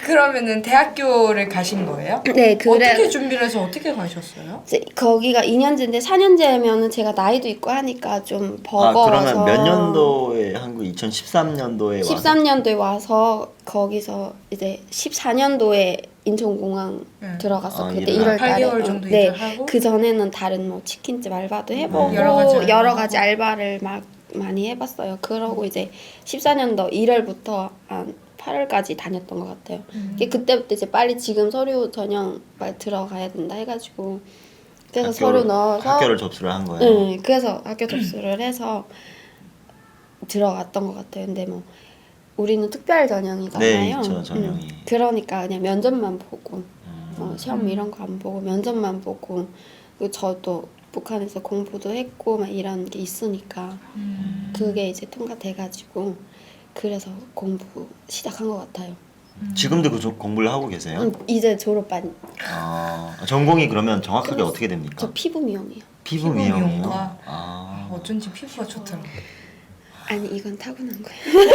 그러면은 대학교를 가신 거예요? 네 그래 어떻게 준비를 해서 어떻게 가셨어요? 이제 거기가 2년제인데 4년제면은 제가 나이도 있고 하니까 좀 아 버거워서 그러면 몇 년도에 한국 2013년도에 와서 13년도에 와서 거기서 이제 14년도에 인천공항 네. 들어갔어. 아, 그때 일을 1월 달에. 8개월 정도 네. 일을 하고 그 전에는 다른 뭐 치킨집 알바도 해보고 여러 가지 알바를 막 많이 해봤어요. 그러고 이제 14년도 1월부터 한 8월까지 다녔던 것 같아요. 그때부터 이제 빨리 지금 서류 전형 빨리 들어가야 된다 해가지고 그래서 서류 넣어서 학교를 접수를 한 거예요. 네, 그래서 학교 접수를 해서 들어갔던 것 같아요. 근데 뭐 우리는 특별 전형이잖아요. 네, 있죠, 전형이. 그러니까 그냥 면접만 보고 시험 이런 거 안 보고 면접만 보고 그리고 저도 북한에서 공부도 했고 막 이런 게 있으니까 그게 이제 통과돼가지고 그래서 공부 시작한 것 같아요. 지금도 공부를 하고 계세요? 이제 졸업반 아 전공이 그러면 정확하게 어떻게 됩니까? 저 피부 미용이요. 피부 피부 미용이요. 미용과. 아 어쩐지 피부가 좋더라고요. 아니 이건 타고난 거예요.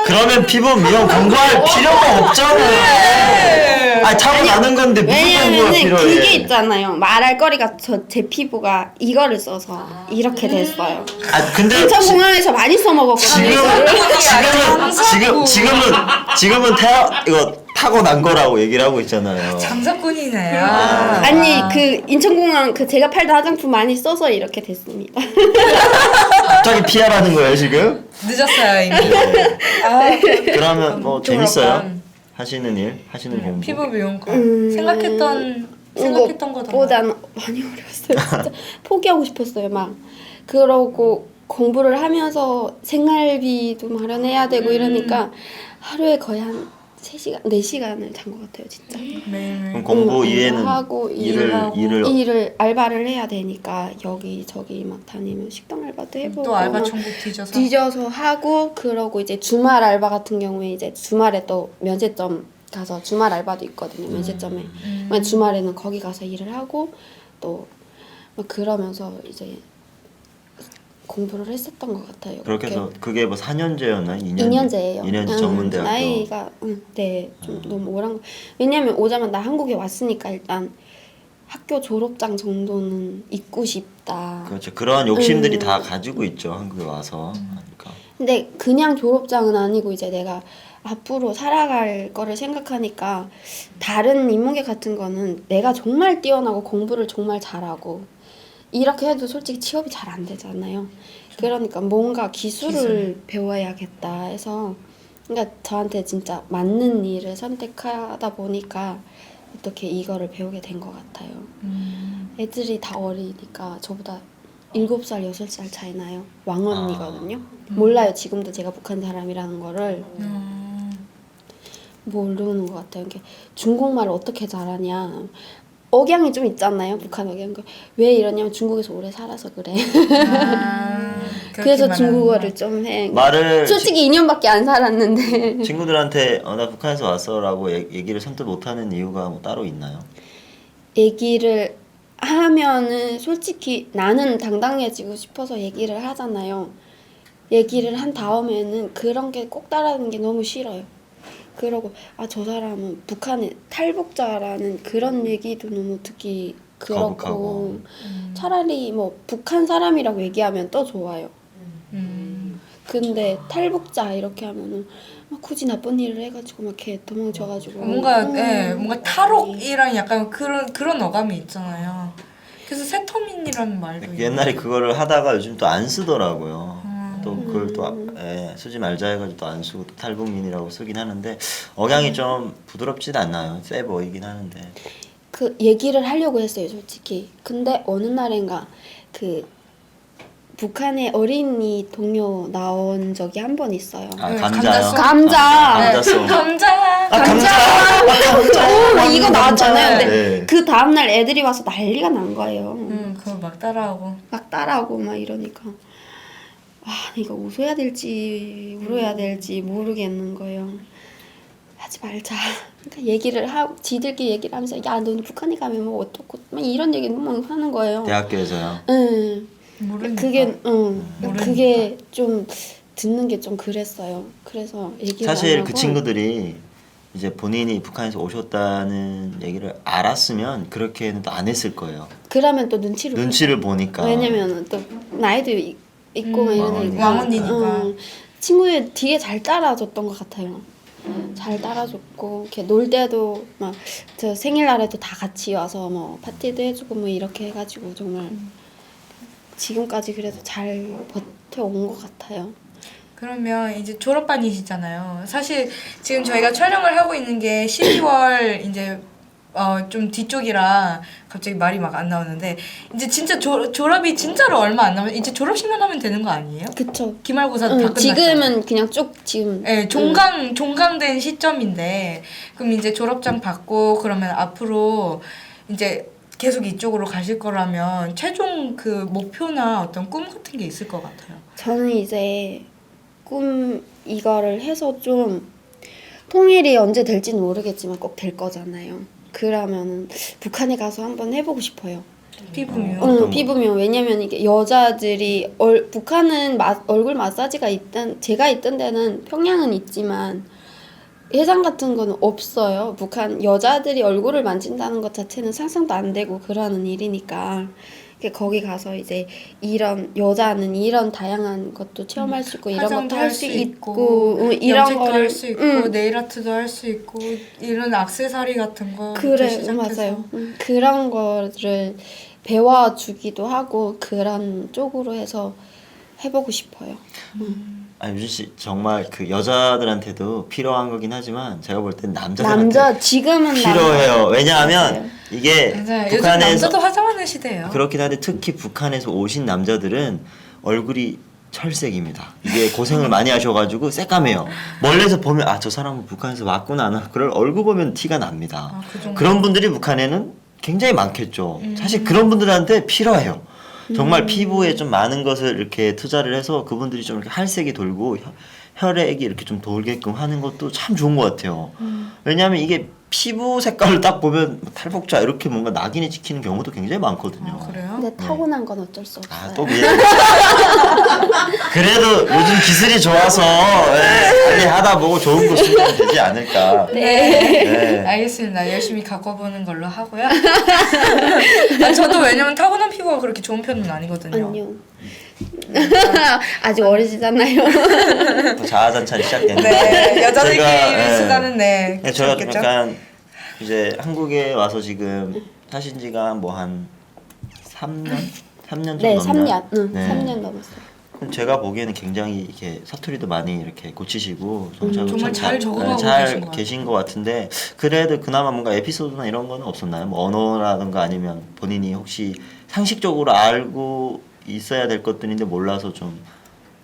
그러면 피부 미용 공부할 필요가 없잖아요. 아 타고나는 건데 무슨 공부가 왜냐면은 필요해? 그게 있잖아요. 말할 거리가 제 피부가 이거를 써서 이렇게 됐어요. 아 근데 인천공항에서 많이 써먹었거든요. 지금은 이거 타고난 거라고 얘기를 하고 있잖아요. 장사꾼이네. 아니 그 인천공항 그 제가 팔던 화장품 많이 써서 이렇게 됐습니다. 갑자기 피하라는 거예요 지금? 늦었어요 이미. 네. 아, 그러면 뭐 졸업반. 재밌어요? 하시는 일, 하시는 공부. 피부 미용과 생각했던 거보다 보다는 많이 어려웠어요. 진짜 포기하고 싶었어요. 막 그러고 공부를 하면서 생활비도 마련해야 되고 이러니까 하루에 거의 한 3시간, 4시간을 잔 것 같아요, 진짜. 그럼 공부 이외에는 하고 일을 알바를 해야 되니까 여기저기 막 다니면 식당 알바도 해보고 또 알바 막 천국 뒤져서 뒤져서 하고 그러고 이제 주말 알바 같은 경우에 이제 주말에 또 면세점 가서 주말 알바도 있거든요, 면세점에. 주말에는 거기 가서 일을 하고 또 막 그러면서 이제 공부를 했었던 것 같아요. 그렇게 해서 그게 뭐 4년제였나요? 2년제예요. 2년제 전문대학교. 나이가 좀 너무 오란 거. 왜냐면 오자마자 한국에 왔으니까 일단 학교 졸업장 정도는 입고 싶다. 그렇죠. 그런 욕심들이 다 가지고 있죠. 한국에 와서 하니까. 근데 그냥 졸업장은 아니고 이제 내가 앞으로 살아갈 거를 생각하니까 다른 인문계 같은 거는 내가 정말 뛰어나고 공부를 정말 잘하고 이렇게 해도 솔직히 취업이 잘 안 되잖아요. 그러니까 뭔가 기술을 배워야겠다 해서 그러니까 저한테 진짜 맞는 일을 선택하다 보니까 어떻게 이거를 배우게 된 것 같아요. 애들이 다 어리니까 저보다 7살, 6살 차이 나요. 왕언니거든요. 몰라요. 지금도 제가 북한 사람이라는 거를 모르는 것 같아요. 이게 중국말을 어떻게 잘하냐. 억양이 좀 있잖아요. 북한 억양. 왜 이러냐면 중국에서 오래 살아서 그래. 그래서 중국어를 좀 해. 솔직히 2년밖에 안 살았는데. 친구들한테 나 북한에서 왔어라고 얘기를 선뜻 못하는 이유가 뭐 따로 있나요? 얘기를 하면은 솔직히 나는 당당해지고 싶어서 얘기를 하잖아요. 얘기를 한 다음에는 그런 게 꼭 따라하는 게 너무 싫어요. 그러고 저 사람은 북한의 탈북자라는 그런 얘기도 너무 듣기 그렇고 거북하고. 차라리 뭐 북한 사람이라고 얘기하면 또 좋아요. 근데 탈북자 이렇게 하면은 막 굳이 나쁜 일을 해가지고 막 이렇게 도망쳐가지고 뭔가 탈옥이랑 약간 그런 어감이 있잖아요. 그래서 세터민이라는 말도 옛날에 그거를 하다가 요즘 또 안 쓰더라고요. 또 그걸 또 쓰지 말자 해가지고 또 안 쓰고 또 탈북민이라고 쓰긴 하는데 억양이 좀 부드럽진 않나요? 세 보이긴 하는데. 그 얘기를 하려고 했어요, 솔직히. 근데 어느 날인가 그 북한의 어린이 동요 나온 적이 한 번 있어요. 아, 네, 감자요? 감자. 감자송. 감자. 감자. 이거 나왔잖아요. 근데 네. 그 다음 날 애들이 와서 난리가 난 거예요. 그걸 막 따라하고. 막 따라하고 막 이러니까 이거 웃어야 될지 울어야 될지 모르겠는 거예요. 하지 말자. 그러니까 얘기를 하고 지들끼리 얘기를 하면서 야 너는 북한에 가면 뭐 어떻고 막 이런 얘기 너무 하는 거예요. 대학교에서요. 응. 모르니까. 그게 좀 듣는 게 좀 그랬어요. 그래서 얘기를 사실 안 하고 그 친구들이 이제 본인이 북한에서 오셨다는 얘기를 알았으면 그렇게는 또 안 했을 거예요. 그러면 또 눈치를 보니까. 왜냐면 또 나이도 있고 막 이러니까 왕언니니까. 친구들 뒤에 잘 따라줬던 것 같아요. 잘 따라줬고 이렇게 놀 때도 막 저 생일날에도 다 같이 와서 뭐 파티도 해주고 뭐 이렇게 해가지고 정말 지금까지 그래도 잘 버텨온 것 같아요. 그러면 이제 졸업반이시잖아요. 사실 지금 저희가 촬영을 하고 있는 게 12월 이제 좀 뒤쪽이라 갑자기 말이 막 안 나오는데 이제 진짜 졸업이 진짜로 얼마 안 남았. 이제 졸업식만 하면 되는 거 아니에요? 그쵸. 기말고사 다 끝났죠. 지금은 그냥 쭉 지금. 네, 종강된 시점인데 그럼 이제 졸업장 받고 그러면 앞으로 이제 계속 이쪽으로 가실 거라면 최종 그 목표나 어떤 꿈 같은 게 있을 것 같아요. 저는 이제 꿈 이거를 해서 좀 통일이 언제 될지는 모르겠지만 꼭 될 거잖아요. 그러면은 북한에 가서 한번 해보고 싶어요. 피부미용. 피부미용. 왜냐면 이게 여자들이 북한은 얼굴 마사지가 제가 있던 데는 평양은 있지만 해상 같은 거는 없어요. 북한 여자들이 얼굴을 만진다는 것 자체는 상상도 안 되고 그러는 일이니까 거기 가서 이제 이런 여자는 이런 다양한 것도 체험할 수 있고 이런 것도 할 수 있고 이런 염색도 거를 할 수 있고 네일 아트도 할 수 있고 이런 액세서리 같은 거 그래 맞아요. 그런 거를 배워주기도 하고 그런 쪽으로 해서 해보고 싶어요. 아 유진 씨 정말 그 여자들한테도 필요한 거긴 하지만 제가 볼 땐 남자들한테 지금은 필요해요. 왜냐하면 이게 맞아요. 요즘 북한에서 남자도 화장하는 시대예요. 그렇긴 한데 특히 북한에서 오신 남자들은 얼굴이 철색입니다. 이게 고생을 많이 하셔가지고 새까매요. 멀리서 보면 아 저 사람은 북한에서 왔구나. 그럴 얼굴 보면 티가 납니다. 그 정도? 그런 분들이 북한에는 굉장히 많겠죠. 사실 그런 분들한테 필요해요. 정말 피부에 좀 많은 것을 이렇게 투자를 해서 그분들이 좀 이렇게 할색이 돌고 혈액이 이렇게 좀 돌게끔 하는 것도 참 좋은 것 같아요. 왜냐하면 이게 피부 색깔을 딱 보면 탈북자 이렇게 뭔가 낙인이 찍히는 경우도 굉장히 많거든요. 아, 그래요? 근데 타고난 건 어쩔 수 없어요. 아, 또 그래도 요즘 기술이 좋아서 빨리 하다 보고 좋은 거 쓰면 되지 않을까. 네. 알겠습니다. 열심히 갖고보는 걸로 하고요. 저도 왜냐면 타고난 피부가 그렇게 좋은 편은 아니거든요. 아니요. 아직 어리시잖아요. 또 자아잔찬이 시작됐는데. 네, 여자들끼리 제가, 쓰다는 네. 네, 제가 좀 그렇겠죠? 약간 이제 한국에 와서 지금 사신 지가 뭐 한 3년? 3년 좀 네, 넘나? 3년. 네. 3년 넘었어요. 그럼 제가 보기에는 굉장히 이렇게 사투리도 많이 이렇게 고치시고 정말 참 잘 적응하고 잘 계신 것 계신 것 같은데 그래도 그나마 뭔가 에피소드나 이런 거는 없었나요? 뭐 언어라든가 아니면 본인이 혹시 상식적으로 알고 있어야 될 것들인데 몰라서 좀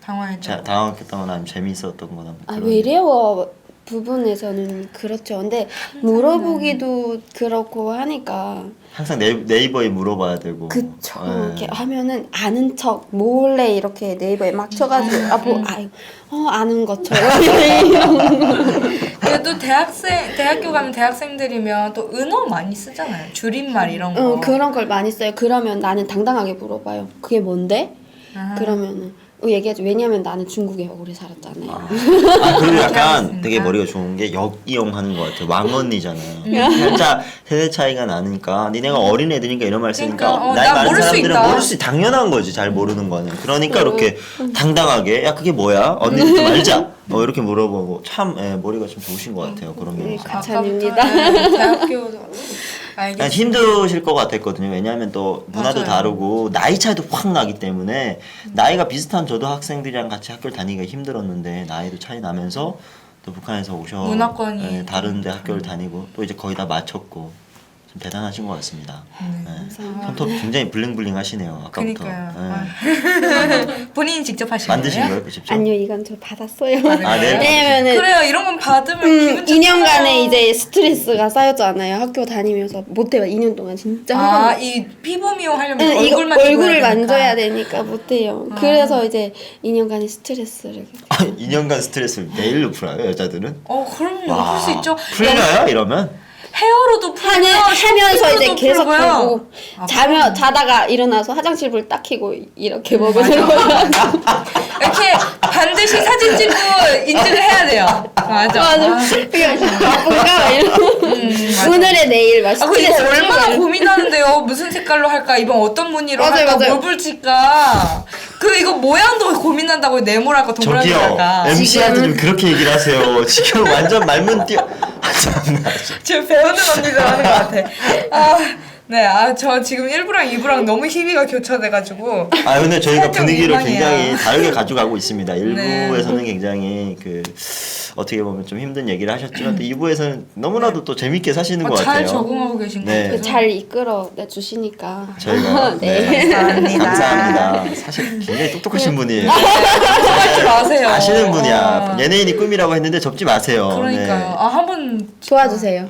당황했죠. 당황했다거나 아니면 재미있었던 거나 뭐 그런 외래어 부분에서는 그렇죠. 근데 물어보기도 그렇고 하니까 항상 네이버에 물어봐야 되고 그쵸. 예. 이렇게 하면은 아는 척 몰래 이렇게 네이버에 막 쳐가지고 아는 것처럼 그래도 대학교 가면 대학생들이면 또 은어 많이 쓰잖아요. 줄임말 이런 거. 그런 걸 많이 써요. 그러면 나는 당당하게 물어봐요. 그게 뭔데? 아. 그러면은 얘기하죠. 왜냐면 나는 중국에 오래 살았잖아요. 그리고 약간 알겠습니다. 되게 머리가 좋은 게 역이용하는 것 같아요. 왕언니잖아요. 살짝 세대 차이가 나니까 니네가 어린 애들이니까 이런 말 쓰니까 그러니까, 나이 나 많은 모를 수 사람들은 있다. 모를 수 당연한 거지. 잘 모르는 거는. 그러니까 이렇게 당당하게 야 그게 뭐야? 언니부터 말자. 이렇게 물어보고 참 머리가 좀 좋으신 것 같아요. 그런 면에서. 가찬입니다. 대학교 알겠습니다. 힘드실 것 같았거든요. 왜냐하면 또 문화도 맞아요. 다르고 나이 차이도 확 나기 때문에 나이가 비슷한 저도 학생들이랑 같이 학교를 다니기가 힘들었는데 나이도 차이 나면서 또 북한에서 문화권이 다른데 학교를 다니고 또 이제 거의 다 마쳤고 좀 대단하신 것 같습니다. 감사합니다. 손톱 굉장히 블링블링 하시네요. 아까부터. 그러니까요. 네. 본인이 직접 하신 만드신 거예요? 거예요, 직접? 아니요, 이건 저 받았어요. 아, 네. 왜냐면은 그래요. 이런 건 받으면 기분 좋잖아요. 2년간의 이제 스트레스가 쌓였잖아요. 학교 다니면서 못해요. 2년 동안 진짜 한 번도. 이 피부 미용하려면 네, 이거 얼굴만 얼굴을 찍어야 만져야 되니까. 되니까 못해요. 그래서 이제 2년간의 스트레스를 2년간 스트레스를 내일로 풀어요, 여자들은? 그럼요. 와, 풀 수 있죠. 풀려요, 이러면? 헤어로도 풀고요. 하면서 이제 쇼핑으로도 계속 풀고요. 하고 자다가 일어나서 화장실 불 딱 켜고 이렇게 맞아, 먹으세요. 이렇게 반드시 사진 찍고 인증을 해야 돼요. 맞아. 맞아. 그게 뭔가 이런 오늘의 내일 막 이거 스트레스 얼마나 풀고. 고민하는데요. 무슨 색깔로 할까? 이번 어떤 무늬로 맞아요, 할까? 맞아요. 뭘 붙일까? 이거 모양도 고민한다고요. 네모랄까 동그랗게 저기요, 할까? MC한테 좀 그렇게 얘기를 하세요. 지금 완전 말문 띄어. 참나. 지금 배우는 언니들 하는 것 같아. 네, 저 지금 1부랑 2부랑 너무 희비가 교차돼가지고. 근데 저희가 살짝 분위기를 민망해요. 굉장히 다르게 가져가고 있습니다. 네. 1부에서는 굉장히 어떻게 보면 좀 힘든 얘기를 하셨지만 또 2부에서는 너무나도 또 재밌게 사시는 것 잘 같아요. 적응하고 계신 것 네. 같아요. 잘 이끌어 주시니까. 저희가 네. 감사합니다. 감사합니다. 사실 굉장히 똑똑하신 분이에요. 하지 마세요. 아시는 분이야. 연예인이 꿈이라고 했는데 접지 마세요. 그러니까요. 네. 한번 도와주세요.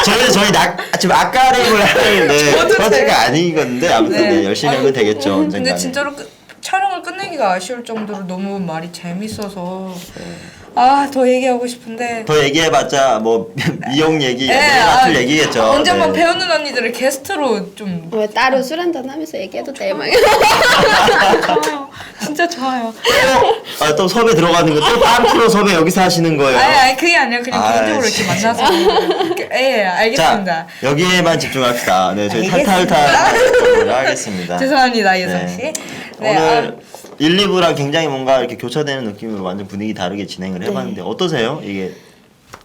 저희 지금 아까림을 하는데 저도 프로젝트가 아니건데 아무튼 네. 네, 열심히 하면 되겠죠. 근데 언젠가는. 진짜로 촬영을 끝내기가 아쉬울 정도로 너무 말이 재밌어서 더 얘기하고 싶은데 더 얘기해봤자 뭐 미용 얘기, 네, 같은 얘기겠죠. 언제 한번 네. 배우는 언니들을 게스트로 좀 왜 따로 술 한잔 하면서 얘기해도 돼? 막. 좋아요. 진짜 좋아요. 또 섭외 들어가는 거 또 다른 프로 섭외 여기서 하시는 거예요. 아니 그게 아니라 그냥 아, 개인적으로 이렇게 진짜. 만나서 알겠습니다. 자, 여기에만 집중합시다. 네, 저희 알겠습니다. 탈탈탈 하겠습니다. 죄송합니다 이성 씨. 네. 네, 오늘 1, 2부랑 굉장히 뭔가 이렇게 교차되는 느낌으로 완전 분위기 다르게 진행을 해봤는데 어떠세요? 이게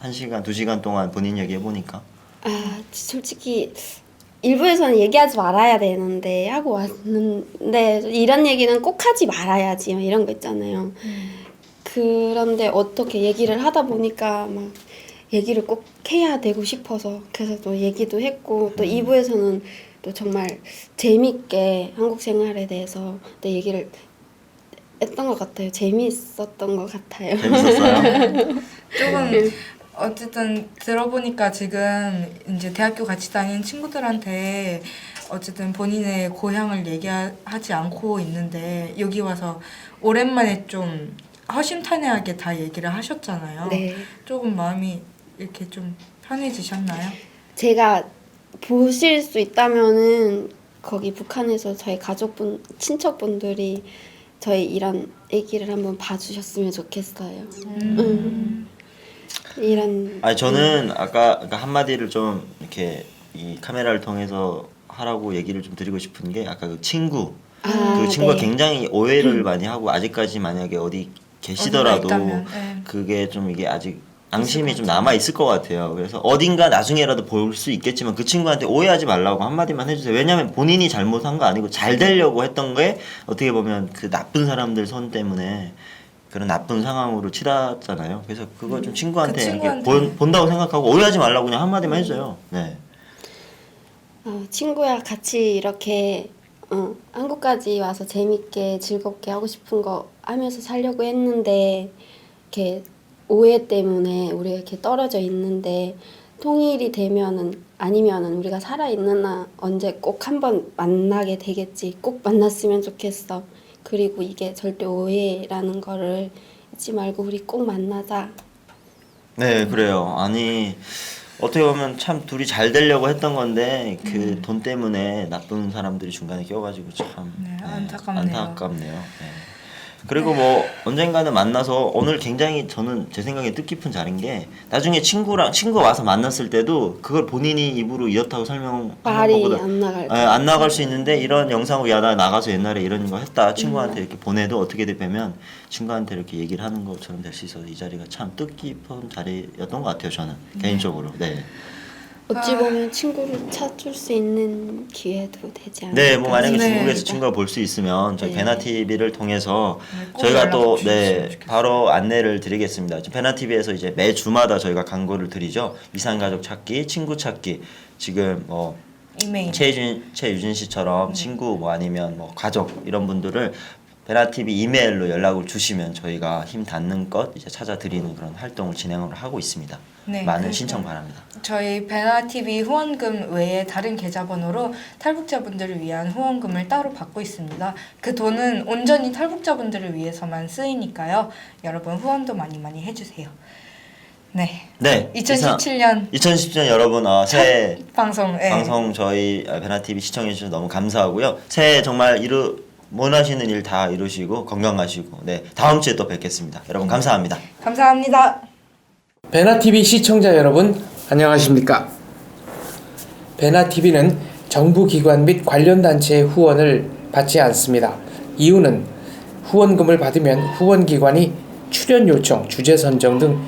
1시간, 2시간 동안 본인 얘기 해보니까 솔직히 일부에서는 얘기하지 말아야 되는데 하고 왔는데 이런 얘기는 꼭 하지 말아야지 막 이런 거 있잖아요. 그런데 어떻게 얘기를 하다 보니까 막 얘기를 꼭 해야 되고 싶어서 그래서 또 얘기도 했고 또 2부에서는 또 정말 재밌게 한국 생활에 대해서 또 얘기를 했던 것 같아요. 재미있었던 것 같아요. 재밌었어요? 조금 어쨌든 들어보니까 지금 이제 대학교 같이 다니는 친구들한테 어쨌든 본인의 고향을 얘기하지 않고 있는데 여기 와서 오랜만에 좀 허심탄회하게 다 얘기를 하셨잖아요. 네. 조금 마음이 이렇게 좀 편해지셨나요? 제가 보실 수 있다면은 거기 북한에서 저희 가족분, 친척분들이 저희 이런 얘기를 한번 봐주셨으면 좋겠어요. 이런. 저는 아까 한마디를 좀 이렇게 이 카메라를 통해서 하라고 얘기를 좀 드리고 싶은 게 아까 그 친구 그 친구가 네. 굉장히 오해를 많이 하고 아직까지 만약에 어디 계시더라도 어딘가 있다면, 네. 그게 좀 이게 아직 앙심이 좀 남아 있을 것 같아요. 그래서 어딘가 나중에라도 볼 수 있겠지만 그 친구한테 오해하지 말라고 한마디만 해주세요. 왜냐하면 본인이 잘못한 거 아니고 잘 되려고 했던 게 어떻게 보면 그 나쁜 사람들 손 때문에 그런 나쁜 상황으로 치닫잖아요. 그래서 그거 좀 친구한테, 그 친구한테. 이렇게 본다고 생각하고 오해하지 말라고 그냥 한마디만 해줘요. 네. 친구야 같이 이렇게 한국까지 와서 재밌게 즐겁게 하고 싶은 거 하면서 살려고 했는데 이렇게 오해 때문에 우리가 이렇게 떨어져 있는데 통일이 되면은 아니면은 우리가 살아 있는 한 언제 꼭 한번 만나게 되겠지. 꼭 만났으면 좋겠어. 그리고 이게 절대 오해라는 거를 잊지 말고 우리 꼭 만나자. 네, 그래요. 아니 어떻게 보면 참 둘이 잘 되려고 했던 건데 그 돈 때문에 나쁜 사람들이 중간에 껴가지고 참 네, 안타깝네요. 안타깝네요. 네. 그리고 뭐 언젠가는 만나서 오늘 굉장히 저는 제 생각에 뜻깊은 자리인 게 나중에 친구가 와서 만났을 때도 그걸 본인이 입으로 이렇다고 설명하는 말이 것보다 안 나갈 안 나갈 수 있는데 이런 영상으로 야 나 나가서 옛날에 이런 거 했다 친구한테 이렇게 보내도 어떻게 되면 친구한테 이렇게 얘기를 하는 것처럼 될 수 있어서 이 자리가 참 뜻깊은 자리였던 것 같아요 저는 개인적으로. 네. 어찌 보면 친구를 찾을 수 있는 기회도 되지 않을까. 네, 뭐 만약에 네. 중국에서 친구가 볼 수 있으면 저희 네. 베나 TV를 통해서 네, 꼭 저희가 연락 또 주셨으면 네, 좋겠어요. 바로 안내를 드리겠습니다. 베나 TV에서 이제 매 주마다 저희가 광고를 드리죠. 이산 가족 찾기, 친구 찾기. 지금 뭐 이메일. 최유진 씨처럼 친구 뭐 아니면 뭐 가족 이런 분들을 베나 TV 이메일로 연락을 주시면 저희가 힘 닿는 것 이제 찾아드리는 그런 활동을 진행을 하고 있습니다. 네, 많은 그래서 신청 바랍니다. 저희 베나TV 후원금 외에 다른 계좌번호로 탈북자분들을 위한 후원금을 따로 받고 있습니다. 그 돈은 온전히 탈북자분들을 위해서만 쓰이니까요. 여러분 후원도 많이 많이 해주세요. 네. 네. 2017년 2017년 여러분 새해 방송. 네. 방송 저희 베나 TV 시청해 주셔서 너무 감사하고요. 새해 정말 원하시는 일 다 이루시고 건강하시고 네 다음 주에 또 뵙겠습니다. 여러분 감사합니다. 감사합니다. 베나TV 시청자 여러분 안녕하십니까. 베나TV는 정부기관 및 관련 단체의 후원을 받지 않습니다. 이유는 후원금을 받으면 후원기관이 출연 요청, 주제 선정 등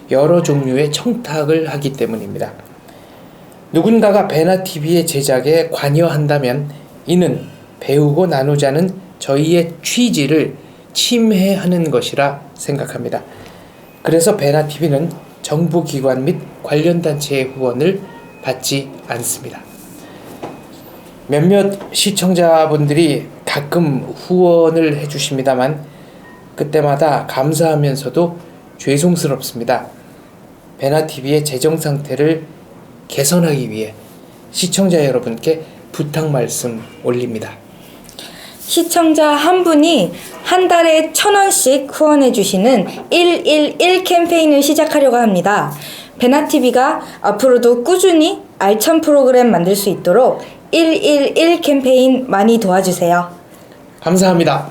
여러 종류의 청탁을 하기 때문입니다. 누군가가 베나TV의 제작에 관여한다면 이는 배우고 나누자는 저희의 취지를 침해하는 것이라 생각합니다. 그래서 베나TV는 정부기관 및 관련 단체의 후원을 받지 않습니다. 몇몇 시청자분들이 가끔 후원을 해주십니다만 그때마다 감사하면서도 죄송스럽습니다. 베나TV의 재정 상태를 개선하기 위해 시청자 여러분께 부탁 말씀 올립니다. 시청자 한 분이 한 달에 1,000원씩 후원해 주시는 111 캠페인을 시작하려고 합니다. 베나TV가 앞으로도 꾸준히 알찬 프로그램 만들 수 있도록 111 캠페인 많이 도와주세요. 감사합니다.